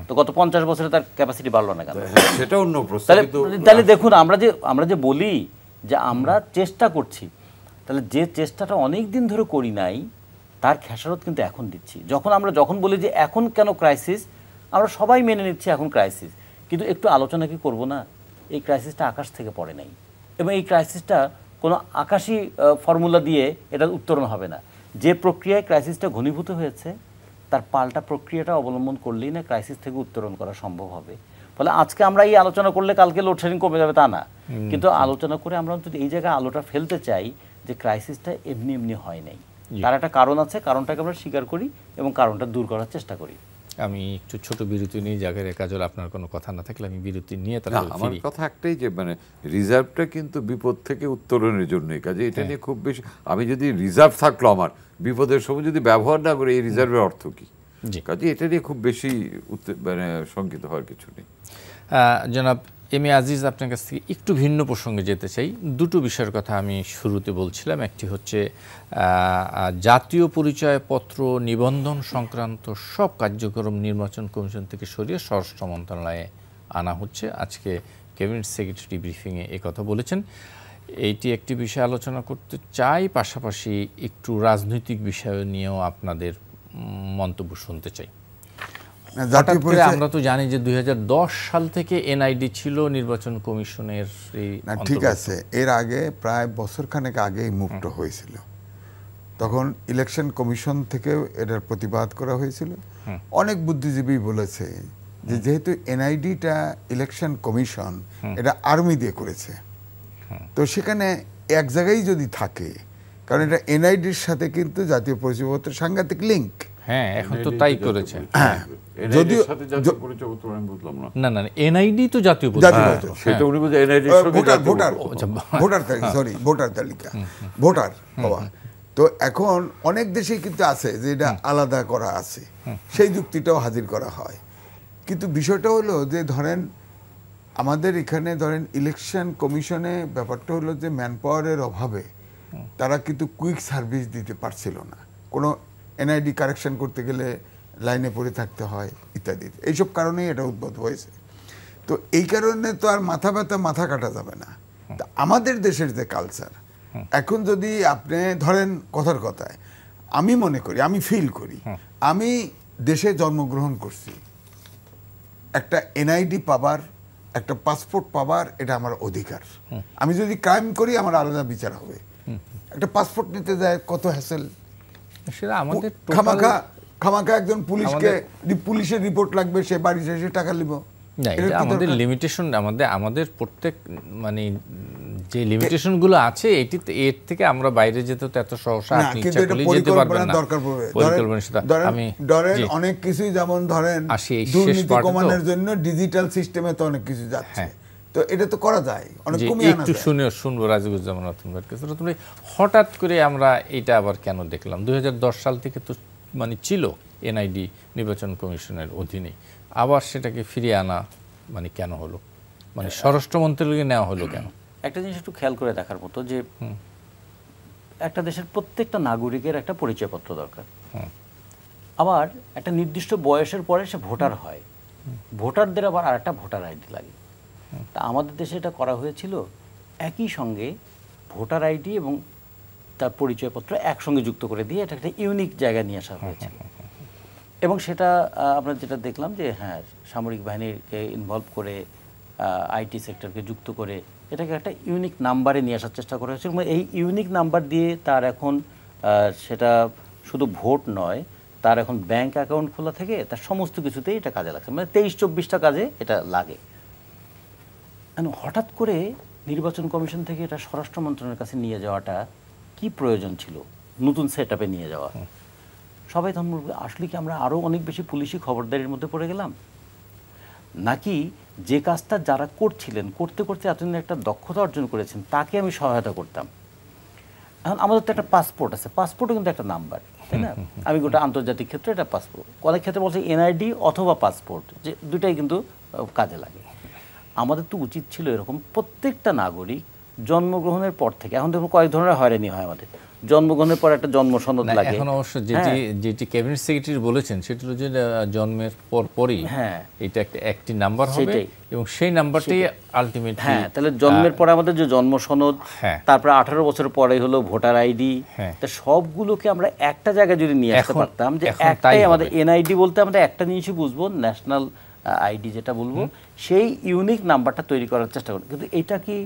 তো গত 50 বছরে তার ক্যাপাসিটি বাড়লো না কেন? সেটা অন্য প্রশ্ন। তাহলে দেখুন আমরা যে বলি যে আমরা চেষ্টা করছি, তাহলে যে চেষ্টাটা অনেক দিন ধরে করি নাই তার খেসারত কিন্তু এখন দিচ্ছি। যখন বলি যে এখন কেন ক্রাইসিস, আমরা সবাই মেনে নিচ্ছি এখন ক্রাইসিস, কিন্তু একটু আলোচনা কি করব না? এই ক্রাইসিসটা আকাশ থেকে পড়ে নাই, এবং এই ক্রাইসিসটা কোনো আকাশী ফর্মুলা দিয়ে এটা উত্তরণ হবে না। যে প্রক্রিয়ায় ক্রাইসিসটা ঘনীভূত হয়েছে তার পাল্টা প্রক্রিয়াটা অবলম্বন করলেই না ক্রাইসিস থেকে উত্তরণ করা সম্ভব হবে। ফলে আজকে আমরা এই আলোচনা করলে কালকে লোডশেডিং কমে যাবে তা না, কিন্তু আলোচনা করে আমরা অন্তত এই জায়গায় আলোটা ফেলতে চাই যে ক্রাইসিসটা এমনি হয় নাই, তার একটা কারণ আছে, কারণটাকে আমরা স্বীকার করি এবং কারণটা দূর করার চেষ্টা করি। আমি একটু ছোট বিরতি নিয়ে জায়গায় কাজল, আপনার কোনো কথা না থাকলে আমি বিরতি নিয়ে তাহলে আমার কথা একটাই যে মানে রিজার্ভটা কিন্তু বিপদ থেকে উত্তরণের জন্যই, কাজে এটা নিয়ে খুব বেশি আমি যদি রিজার্ভ থাকলো আমার বিপদের সময় যদি ব্যবহার না করে এই রিজার্ভের অর্থ কি, কাজে এটা নিয়ে খুব বেশি মানে শঙ্কিত হওয়ার কিছু নেই। জনাব এম এ আজিজ, আপনার কাছ থেকে একটু ভিন্ন প্রসঙ্গে যেতে চাই। দুটো বিষয়ের কথা আমি শুরুতে বলছিলাম, একটি হচ্ছে জাতীয় পরিচয়পত্র নিবন্ধন সংক্রান্ত সব কার্যক্রম নির্বাচন কমিশন থেকে সরিয়ে স্বরাষ্ট্র মন্ত্রণালয়ে আনা হচ্ছে। আজকে ক্যাবিনেট সেক্রেটারি ব্রিফিংয়ে কথা বলেছেন। এইটি একটি বিষয় আলোচনা করতে চাই, পাশাপাশি একটু রাজনৈতিক বিষয় নিয়েও আপনাদের মন্তব্য শুনতে চাই। না, জাতীয় হঠাৎ করে পরিচয় আমরা তো জানি যে 2010 সাল থেকে এনআইডি ছিল নির্বাচন কমিশনের এই না, ঠিক আছে, এর আগে প্রায় বছরখানেক আগেই মুক্ত হয়েছিল। তখন ইলেকশন কমিশন থেকেও এটার প্রতিবাদ করা হয়েছিল। অনেক বুদ্ধিজীবী বলেছে যে যেহেতু এনআইডিটা ইলেকশন কমিশন এটা আর্মি দিয়ে করেছে, তো সেখানে এক জায়গায় যদি থাকে, কারণ এটা এনআইডির সাথে কিন্তু জাতীয় পরিচয়পত্রের সাংঘাতিক লিঙ্ক। হ্যাঁ, এখন তো তাই করেছে। যদিও সাথে জাতীয় পরিচয়পত্র আমি বুঝলাম না। না না, এনআইডি তো জাতীয় জাতীয় পরিচয়। পরিচয়। সেটা উনি বলতে এনআইডি ভোটার তালিকা, সরি ভোটার তালিকা, ভোটার হওয়া। তো এখন অনেক দেশেই কিন্তু আছে যে এটা আলাদা করা আছে, সেই যুক্তিটাও হাজির করা হয়। কিন্তু বিষয়টা হলো যে ধরেন আমাদের এখানে ধরেন ইলেকশন কমিশনে ব্যাপারটা হলো যে ম্যান পাওয়ারের অভাবে তারা কিন্তু কুইক সার্ভিস দিতে পারছিল না। কোনো এনআইডি কারেকশন করতে গেলে লাইনে পড়ে থাকতে হয় ইত্যাদি, এইসব কারণেই এটা উদ্ভব হয়েছে। তো এই কারণে তো আর মাথা ব্যথা মাথা কাটা যাবে না। তা আমাদের দেশের যে কালচার, এখন যদি আপনি ধরেন কথার কথায় আমি মনে করি, আমি ফিল করি, আমি দেশে জন্মগ্রহণ করছি, একটা এনআইডি পাবার, একটা পাসপোর্ট পাবার এটা আমার অধিকার। আমি যদি ক্রাইম করি আমার আলাদা বিচার হবে। একটা পাসপোর্ট নিতে যায় কত হ্যাসেল, সেটা আমাদের খামাখা একজন পুলিশের রিপোর্ট লাগবে, সে বাড়ি এসে টাকা নিব। না, এটা আমাদের লিমিটেশন, আমাদের প্রত্যেক মানে যে লিমিটেশনগুলো আছে এর থেকে আমরা বাইরে যেতে তো এত সহসা আপনি ইচ্ছা করলে যেতে পারবেন না। ধরেন অনেক কিছুই, যেমন ধরেন দুর্নীতি কমানোর জন্য ডিজিটাল সিস্টেমে তো অনেক কিছু যাচ্ছে, তো এটা তো করা যায়, অনেক কমিয়ে আনা যায়। একটু শুনবো রাজিবুজ্জামান রতন ভাইয়ের কাছে। রতন ভাই, হঠাৎ করে আমরা এটা আবার কেন দেখলাম? 2010 সাল থেকে তো মানে ছিল এনআইডি নির্বাচন কমিশনের অধীনে, আবার সেটাকে ফিরিয়ে আনা মানে কেন হলো? মানে স্বরাষ্ট্র মন্ত্রণালয়ে নেওয়া হলো কেন? একটা জিনিস একটু খেয়াল করে দেখার মতো যে একটা দেশের প্রত্যেকটা নাগরিকের একটা পরিচয়পত্র দরকার। আবার একটা নির্দিষ্ট বয়সের পরে সে ভোটার হয়, ভোটারদের আবার আর একটা ভোটার আইডি লাগে। তা আমাদের দেশে এটা করা হয়েছিল, একই সঙ্গে ভোটার আইডি এবং তার পরিচয়পত্র একসঙ্গে যুক্ত করে দিয়ে এটা একটা ইউনিক জায়গায় নিয়ে আসা হয়েছিল। এবং সেটা আমরা যেটা দেখলাম যে হ্যাঁ, সামরিক বাহিনীকে ইনভলভ করে, আইটি সেক্টরকে যুক্ত করে এটাকে একটা ইউনিক নাম্বারে নিয়ে আসার চেষ্টা করা হয়েছিল। এই ইউনিক নাম্বার দিয়ে তার এখন সেটা শুধু ভোট নয়, তার এখন ব্যাংক অ্যাকাউন্ট খোলা থেকে তার সমস্ত কিছুতেই এটা কাজে লাগছে, মানে 23-24টা কাজে এটা লাগে। হঠাৎ করে নির্বাচন কমিশন থেকে এটা স্বরাষ্ট্র মন্ত্রণালয়ের কাছে নিয়ে যাওয়াটা কি প্রয়োজন ছিল? নতুন সেট আপে নিয়ে যাওয়া। সবাই তখন বলবে আসলে কি আমরা আরও অনেক বেশি পুলিশি খবরদারির মধ্যে পড়ে গেলাম, নাকি যে কাজটা যারা করছিলেন করতে করতে এতদিন একটা দক্ষতা অর্জন করেছেন তাকে আমি সহায়তা করতাম। এখন আমাদের তো একটা পাসপোর্ট আছে, পাসপোর্টও কিন্তু একটা নাম্বার, তাই না? আমি গোটা আন্তর্জাতিক ক্ষেত্রে একটা পাসপোর্ট, অনেক ক্ষেত্রে বলছে এনআইডি অথবা পাসপোর্ট, যে দুটাই কিন্তু কাজে লাগে। আমাদের তো উচিত ছিল এরকম প্রত্যেকটা নাগরিক জন্মগ্রহণের পর থেকে, এখন দেখুন কয়েক ধরনের হয়রানি হয় আমাদের, জন্মগ্রহণের পর একটা জন্ম সনদ লাগে। এখন অবশ্য যেটি ক্যাবিনেট সেক্রেটারি বলেছেন সেটা হলো যে জন্মের পরই এটা একটি নাম্বার হবে এবং সেই নাম্বারটি আলটিমেটলি, হ্যাঁ, তাহলে জন্মের পরে আমাদের যে জন্ম সনদ, তারপরে 18 বছর পরে হলো ভোটার আইডি, তা সবগুলোকে আমরা একটা জায়গায় যদি নিয়ে আসতে পারতাম, যে একটাই আমাদের এনআইডি বলতে আমরা একটা জিনিসই বুঝবো, ন্যাশনাল আইডি যেটা বলবো, সেই ইউনিক নাম্বারটা তৈরি করার চেষ্টা করবো। কিন্তু এটা কি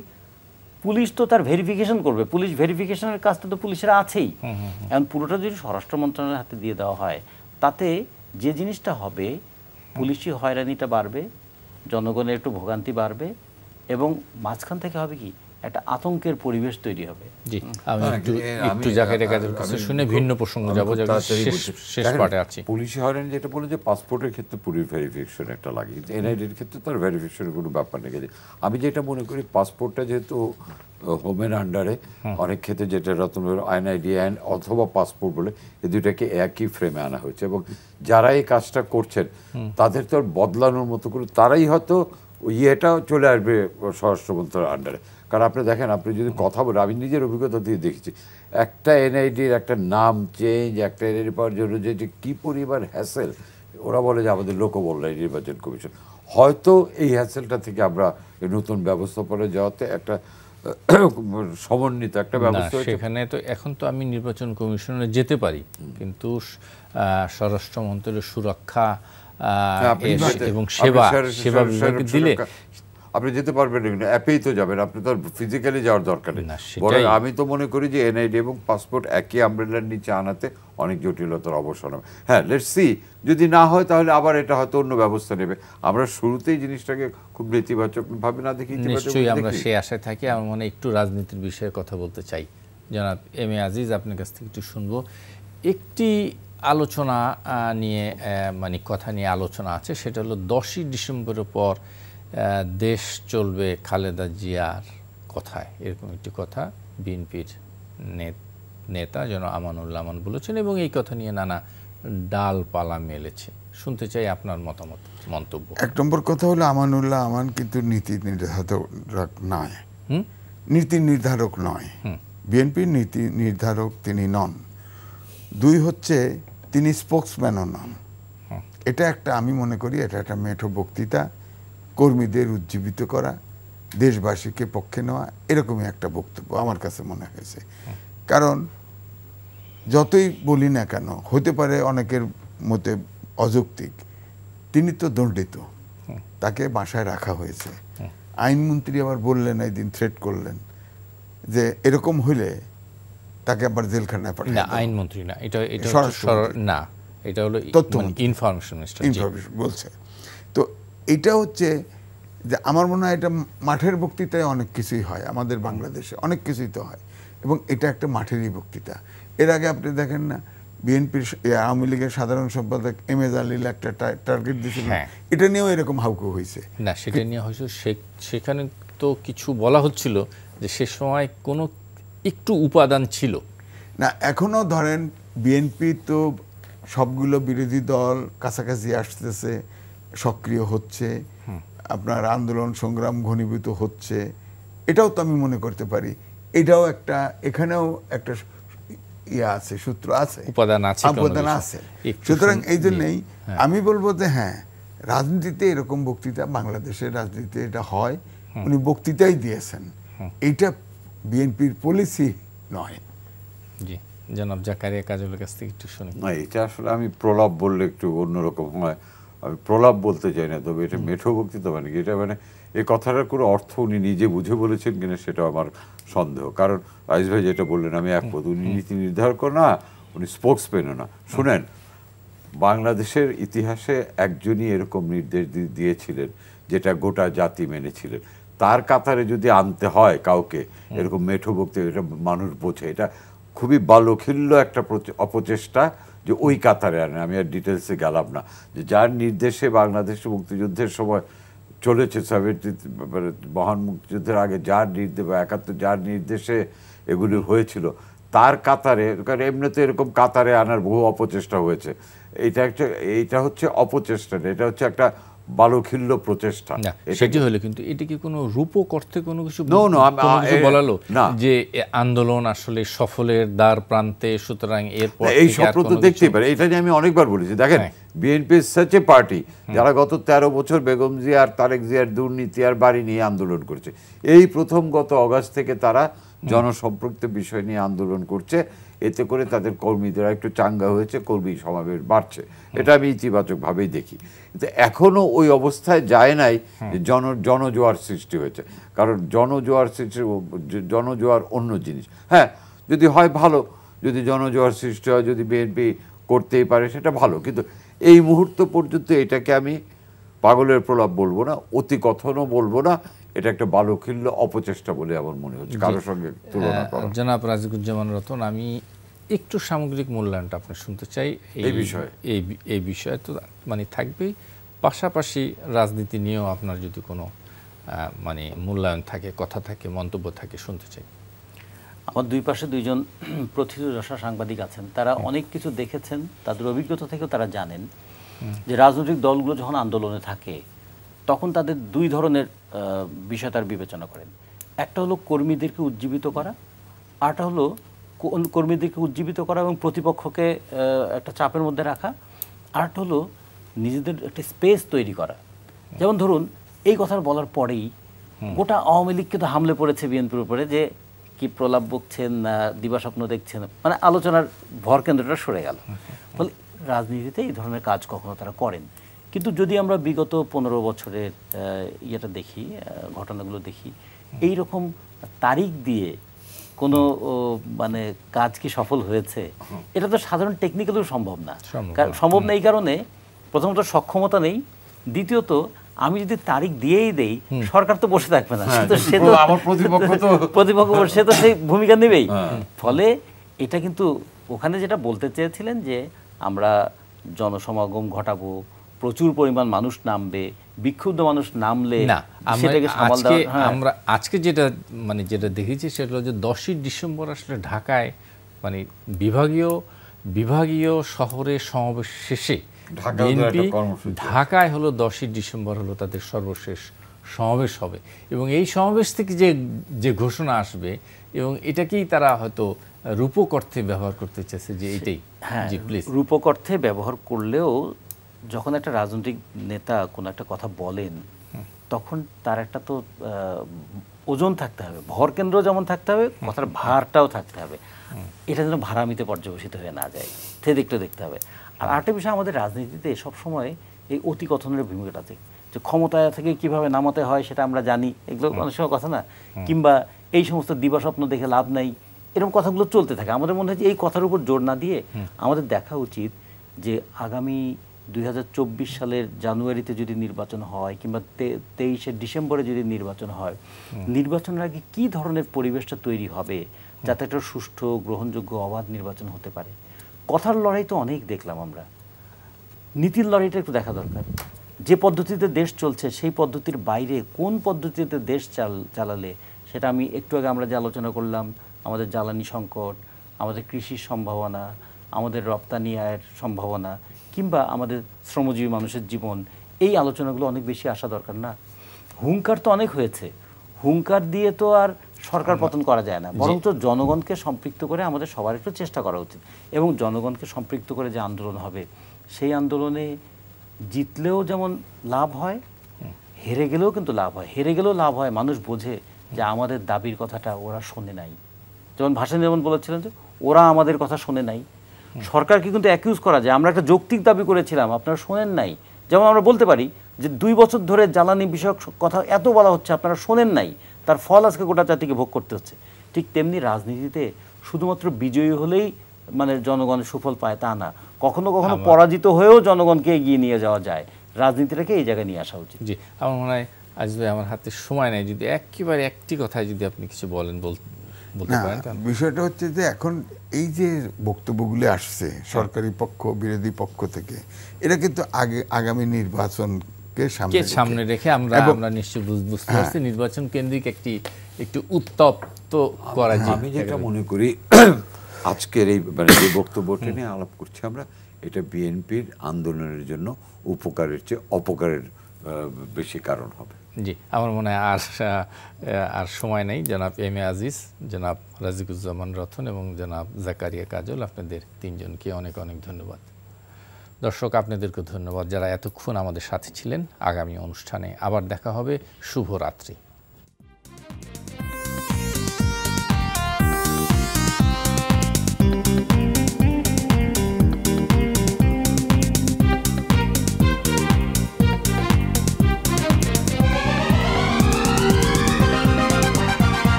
পুলিশ তো তার ভেরিফিকেশন করবে, পুলিশ ভেরিফিকেশনের কাজটা তো পুলিশের আছেই। এখন পুরোটা যদি স্বরাষ্ট্র মন্ত্রণালয়ের হাতে দিয়ে দেওয়া হয়, তাতে যে জিনিসটা হবে, পুলিশি হয়রানিটা বাড়বে, জনগণের একটু ভোগান্তি বাড়বে, এবং মাঝখান থেকে হবে কি একটা আতঙ্কের পরিবেশ তৈরি হবে। জি, আমি একটু জাকিরের কাছে শুনে ভিন্ন প্রসঙ্গ যাব, শেষ পার্টে আছি। পুলিশি হয়রানি যেটা বলে যে পাসপোর্টের ক্ষেত্রে পুলিশ ভেরিফিকেশন একটা লাগে, এনআইডির ক্ষেত্রে তার ভেরিফিকেশনের কোনো ব্যাপার নেই। আমি যেটা মনে করি, পাসপোর্টটা যেহেতু হোমের আন্ডারে, অনেক ক্ষেত্রে যেটা রতন এনআইডি অথবা পাসপোর্ট বলে এই দুটাকে একই ফ্রেমে আনা হয়েছে, এবং যারা এই কাজটা করছেন তাদের তো বদলানোর মতো করে তারাই হয়তো ইয়েটাও চলে আসবে স্বরাষ্ট্র মন্ত্রণালয়ের আন্ডারে। কারণ আপনি দেখেন, আপনি যদি কথা বলেন, আমি নিজের অভিজ্ঞতা দিয়ে দেখেছি, একটা এনআইডির একটা নাম চেঞ্জ, একটা এনআইডি পাওয়ার জন্য যে কী পরিমাণ হ্যাসেল। ওরা বলে যে আমাদের লোকবল নাই নির্বাচন কমিশন, হয়তো এই হ্যাসেলটা থেকে আমরা নতুন ব্যবস্থাপনা যাওয়াতে একটা সমন্বিত একটা ব্যবস্থা, সেখানে তো এখন তো আমি নির্বাচন কমিশনে যেতে পারি, কিন্তু স্বরাষ্ট্র মন্ত্রণালয়ের সুরক্ষা এবং সেবা বিভাগে দিলে আপনি যেতে পারবেন না, অ্যাপেই তো যাবেন, আপনি তো ফিজিক্যালি যাওয়ার দরকার নেই। বরং আমি তো মনে করি যে এনআইডি এবং পাসপোর্ট একই আমব্রেলার নিচে আনাতে অনেক জটিলতার অবসান হবে। হ্যাঁ, লেটস সি, যদি না হয় তাহলে আবার এটা হয়তো অন্য ব্যবস্থা নেবে। আমরা শুরুতেই জিনিসটাকে খুব নেতিবাচক ভাবে না দেখি, নিশ্চয়ই আমরা সেই আশায় থাকি। আমার মনে একটু রাজনীতির বিষয়ে কথা বলতে চাই। জনাব এম এ আজিজ, আপনার কাছ থেকে একটু শুনবো। একটি আলোচনা নিয়ে মানে কথা নিয়ে আলোচনা আছে, সেটা হলো 10ই ডিসেম্বরের পর দেশ চলবে খালেদা জিয়ার কথায়, এরকম একটি কথা বিএনপির নেতা আমানুল্লাহ আমান বলেছেন, এবং এই কথা নিয়ে নানা ডালপালা মেলেছে। শুনতে চাই আপনার মতামত, মন্তব্য। এক নম্বর কথা হলো আমানুল্লাহ আমান কিন্তু নীতি নির্ধারক নয়, নীতি নির্ধারক নয়, বিএনপির নীতি নির্ধারক তিনি নন। দুই হচ্ছে তিনি স্পোকসম্যানও নন। এটা একটা, আমি মনে করি এটা একটা মেঠো বক্তৃতা, কর্মীদের উজ্জীবিত করা, দেশবাসীকে পক্ষে নেওয়া, এরকমই একটা বক্তব্য আমার কাছে মনে হয়েছে। কারণ যতই বলি না কেন, হতে পারে অনেকের মতে অযৌক্তিক, তিনি তো দণ্ডিত, তাকে বাসায় রাখা হয়েছে। আইনমন্ত্রী আবার বললেন, এই দিন থ্রেট করলেন যে এরকম হইলে তাকে আবার জেলখানায় পাঠানো। আইনমন্ত্রী না, এটা না, এটা হলো ইনফরমেশন মিনিস্টার বলছে। তো এটা হচ্ছে যে আমার মনে হয় এটা মাঠের বক্তৃতায় অনেক কিছুই হয়, আমাদের বাংলাদেশে অনেক কিছুই তো হয়, এবং এটা একটা মাঠেরই বক্তৃতা। এর আগে আপনি দেখেন না, বিএনপির আওয়ামী লীগের সাধারণ সম্পাদক এম এ জালিল একটা টার্গেট দিয়েছিল, এটা নিয়েও এরকম হাউকু হয়েছে না, সেটা নিয়ে হয়েছে। সেখানে তো কিছু বলা হচ্ছিল যে সে সময় কোনো একটু উপাদান ছিল না। এখনো ধরেন বিএনপি তো সবগুলো বিরোধী দল কাছাকাছি আসতেছে, সক্রিয় হচ্ছে, আপনার আন্দোলন সংগ্রাম ঘনীভূত হচ্ছে, এটাও তো আমি মনে করতে পারি। এটাও একটা, এখানেও একটা ইয়ে আছে, সূত্র আছে, উপাদান আছে। সুতরাং এই জন্যই আমি বলবো যে হ্যাঁ, রাজনীতিতে এরকম বক্তৃতা, বাংলাদেশের রাজনীতিতে এটা হয়, উনি বক্তৃতাই দিয়েছেন, এইটা বিএনপির পলিসি নয়। জি, জনাব জাকারিয়া কাজলের কাছ থেকে একটু শুনি। না, এটা আসলে আমি প্রলাপ বললে একটু অন্যরকম হয়, আমি প্রলাপ বলতে চাই না, তবে এটা মেঠো বক্তৃতা মানে কি, এটা মানে এই কথাটার কোনো অর্থ উনি নিজে বুঝে বলেছেন কিনা সেটা আমার সন্দেহ। কারণ আইজ ভাই যেটা বললেন আমি একমত, উনি নীতি নির্ধারক না, উনি স্পোকসম্যানও না। শুনেন, বাংলাদেশের ইতিহাসে একজনই এরকম নির্দেশ দিয়েছিলেন যেটা গোটা জাতি মেনেছিলেন। তার কাতারে যদি আনতে হয় কাউকে এরকম মেঠো বক্তৃতা, এটা মানুষ বোঝে, এটা খুবই বালখিল্য একটা অপচেষ্টা যে ওই কাতারে আনে। আমি আর ডিটেলসে গেলাম না, যে যার নির্দেশে বাংলাদেশে মুক্তিযুদ্ধের সময় চলেছে, মহান মুক্তিযুদ্ধের আগে যার নির্দেশ বা 71 যার নির্দেশে এগুলি হয়েছিল, তার কাতারে, কারণ এমনিতে এরকম কাতারে আনার বহু অপচেষ্টা হয়েছে। এইটা হচ্ছে অপচেষ্টা, এটা হচ্ছে একটা বালখিল্য প্রচেষ্টা। সেটি হলো, কিন্তু এটা কি কোনো রূপক অর্থে কোনো কিছু বলালো যে আন্দোলন আসলে সফলের দ্বার প্রান্তে, সুতরাং এরপর এই স্বপ্ন তো দেখতেই পারে। এটা নিয়ে আমি অনেকবার বলেছি, দেখেন বিএনপি সাচ এ পার্টি যারা গত 13 বছর বেগম জিয়া আর তারেক জিয়ার দুর্নীতি আর বাড়ি নিয়ে আন্দোলন করছে। এই প্রথম গত অগাস্ট থেকে তারা জনসম্পৃক্ত বিষয় নিয়ে আন্দোলন করছে, এতে করে তাদের কর্মীদের একটু চাঙ্গা হয়েছে, কর্মী সমাবেশ বাড়ছে, এটা আমি ইতিবাচক ভাবেই দেখি। কিন্তু এখনো ওই অবস্থায় যায় নাই যে জনজোয়ার সৃষ্টি হয়েছে। কারণ জনজোয়ার অন্য জিনিস। হ্যাঁ, যদি হয় ভালো, যদি জনজোয়ার সৃষ্টি হয়, যদি বিএনপি করতেই পারে সেটা ভালো, কিন্তু এই মুহূর্ত পর্যন্ত এটাকে আমি পাগলের প্রলাপ বলবো না, অতি কথনও বলবো না, এটা একটা বালখিল্য অপচেষ্টা বলে আমার মনে হচ্ছে কারোর সঙ্গে তুলনা করা। জনাব রাজিকুজ্জামান রতন, আমি একটু সামগ্রিক মূল্যায়নটা আপনি শুনতে চাই এই বিষয়ে। তো মানে থাকবেই, পাশাপাশি রাজনীতি নিয়েও আপনার যদি কোনো মানে মূল্যায়ন থাকে, কথা থাকে, মন্তব্য থাকে, শুনতে চাই। আমার দুই পাশে দুইজন প্রথিতযশা সাংবাদিক আছেন, তারা অনেক কিছু দেখেছেন, তাদের অভিজ্ঞতা থেকেও তারা জানেন যে রাজনৈতিক দলগুলো যখন আন্দোলনে থাকে তখন তাদের দুই ধরনের বিষয় তার বিবেচনা করেন। একটা হলো কর্মীদেরকে উজ্জীবিত করা, আরটা হলো কর্মীদেরকে উজ্জীবিত করা এবং প্রতিপক্ষকে একটা চাপের মধ্যে রাখা, আরটা হলো নিজেদের একটা স্পেস তৈরি করা। যেমন ধরুন, এই কথা বলার পরেই গোটা আওয়ামী লীগকে তো হামলে পড়েছে বিএনপির উপরে, যে কি প্রলাপ বকছেন, দিবাস্বপ্ন দেখছেন, মানে আলোচনার ভর কেন্দ্রটা সরে গেল। ফলে রাজনীতিতে এই ধরনের কাজ কখনো তারা করেন। কিন্তু যদি আমরা বিগত 15 বছরের ইয়েটা দেখি, ঘটনাগুলো দেখি, এই রকম তারিখ দিয়ে কোনো মানে কাজ কি সফল হয়েছে, এটা তো সাধারণ টেকনিক্যালও সম্ভব না। সম্ভব না এই কারণে প্রথমত সক্ষমতা নেই, দ্বিতীয়ত আমি যদি তারিখ দিয়েই দেই সরকার তো বসে থাকবে না, সে তো আমার প্রতিপক্ষ সে তো সেই ভূমিকা নেবেই। ফলে এটা কিন্তু ওখানে যেটা বলতে চেয়েছিলেন যে আমরা জনসমাগম ঘটাবো, প্রচুর পরিমাণ মানুষ নামবে, বিক্ষুব্ধ মানুষ নামলে সেটাকে সামাল দেওয়া। আমরা আজকে যেটা দেখেছি সেটা হলো যে 10ই ডিসেম্বর আসলে ঢাকায় মানে বিভাগীয় শহরে সমাবেশ শেষে বিএনপি ঢাকায় হলো 10ই ডিসেম্বর হলো তাদের সর্বশেষ সমাবেশ হবে, এবং এই সমাবেশ থেকে যে ঘোষণা আসবে এবং এটাকেই তারা হয়তো রূপক অর্থে ব্যবহার করতে চাইছে যে এটাই। হ্যাঁ, রূপক অর্থে ব্যবহার করলেও যখন একটা রাজনৈতিক নেতা কোনো একটা কথা বলেন তখন তার একটা তো ওজন থাকতে হবে, ভর কেন্দ্র যেমন থাকতে হবে, কথার ভারটাও থাকতে হবে। এটা যেন ভাড়ামিতে পর্যবেসিত হয়ে না যায়, সেদিকটা দেখতে হবে। আর আরেকটা বিষয়, আমাদের রাজনীতিতে সবসময় এই অতিকথনের ভূমিকাটা আছে, যে ক্ষমতায় থেকে কিভাবে নামাতে হয় সেটা আমরা জানি, এগুলো অনেক সময় কথা না, কিংবা এই সমস্ত দিবাস্বপ্ন দেখে লাভ নাই, এরকম কথাগুলো চলতে থাকে। আমাদের মনে হয় যে এই কথার উপর জোর না দিয়ে আমাদের দেখা উচিত যে আগামী 2024 সালের জানুয়ারিতে যদি নির্বাচন হয় কিংবা 23শে ডিসেম্বরে যদি নির্বাচন হয়, নির্বাচনের আগে কি ধরনের পরিবেশটা তৈরি হবে যাতে একটা সুষ্ঠু, গ্রহণযোগ্য, অবাধ নির্বাচন হতে পারে। কথার লড়াই তো অনেক দেখলাম আমরা, নীতির লড়াইটা একটু দেখা দরকার। যে পদ্ধতিতে দেশ চলছে সেই পদ্ধতির বাইরে কোন পদ্ধতিতে দেশ চালালে, সেটা আমি একটু আগে আমরা যে আলোচনা করলাম, আমাদের জ্বালানি সংকট, আমাদের কৃষির সম্ভাবনা, আমাদের রপ্তানি আয়ের সম্ভাবনা, কিংবা আমাদের শ্রমজীবী মানুষের জীবন, এই আলোচনাগুলো অনেক বেশি আসা দরকার না? হুঙ্কার তো অনেক হয়েছে, হুঙ্কার দিয়ে তো আর সরকার পতন করা যায় না, বরঞ্চ জনগণকে সম্পৃক্ত করে আমাদের সবার একটু চেষ্টা করা উচিত। এবং জনগণকে সম্পৃক্ত করে যে আন্দোলন হবে, সেই আন্দোলনে জিতলেও যেমন লাভ হয়, হেরে গেলেও কিন্তু লাভ হয়। হেরে গেলেও লাভ হয়, মানুষ বোঝে যে আমাদের দাবির কথাটা ওরা শোনে নাই। যেমন ভাষণ যেমন বলেছিলেন যে ওরা আমাদের কথা শোনে নাই, সরকারকে কিন্তু অ্যাকিউজ করা যায় আমরা একটা যৌক্তিক দাবি করেছিলাম, আপনারা শোনেন নাই। যেমন আমরা বলতে পারি যে 2 বছর ধরে জ্বালানি বিষয়ক কথা এত বলা হচ্ছে, আপনারা শোনেন নাই, তার ফল আজকে গোটা জাতিকে ভোগ করতে হচ্ছে। ঠিক তেমনি রাজনীতিতে শুধুমাত্র বিজয়ী হলেই মানে জনগণের সুফল পায় তা না, কখনো কখনো পরাজিত হয়েও জনগণকে এগিয়ে নিয়ে যাওয়া যায়। রাজনীতিটাকে এই জায়গায় নিয়ে আসা উচিত। জি, আমার মনে হয় আজ ভাই আমার হাতে সময় নেই, যদি একেবারে একটি কথায় যদি আপনি কিছু বলেন বলতে পারেন। বিষয়টা হচ্ছে যে এখন এই যে বক্তব্যগুলি আসছে সরকারি পক্ষ, বিরোধী পক্ষ থেকে, এটা কিন্তু আগামী নির্বাচনকে সামনে রেখে আমরা নিশ্চয়ই বুঝতে পারছি নির্বাচন কেন্দ্রিক একটু উত্তপ্ত করা যায়। আমি যেটা মনে করি আজকের এই মানে যে বক্তব্যটা নিয়ে আলাপ করছি আমরা, এটা বিএনপির আন্দোলনের জন্য উপকারের চেয়ে অপকারের বেশি কারণ হবে। জি, আমার মনে হয় আর সময় নেই। জনাব এম এ আজিজ, জনাব রাজিকুজ্জামান রতন এবং জনাব জাকারিয়া কাজল, আপনাদের 3 জনকে অনেক অনেক ধন্যবাদ। দর্শক, আপনাদেরকে ধন্যবাদ যারা এতক্ষণ আমাদের সাথে ছিলেন। আগামী অনুষ্ঠানে আবার দেখা হবে। শুভরাত্রি।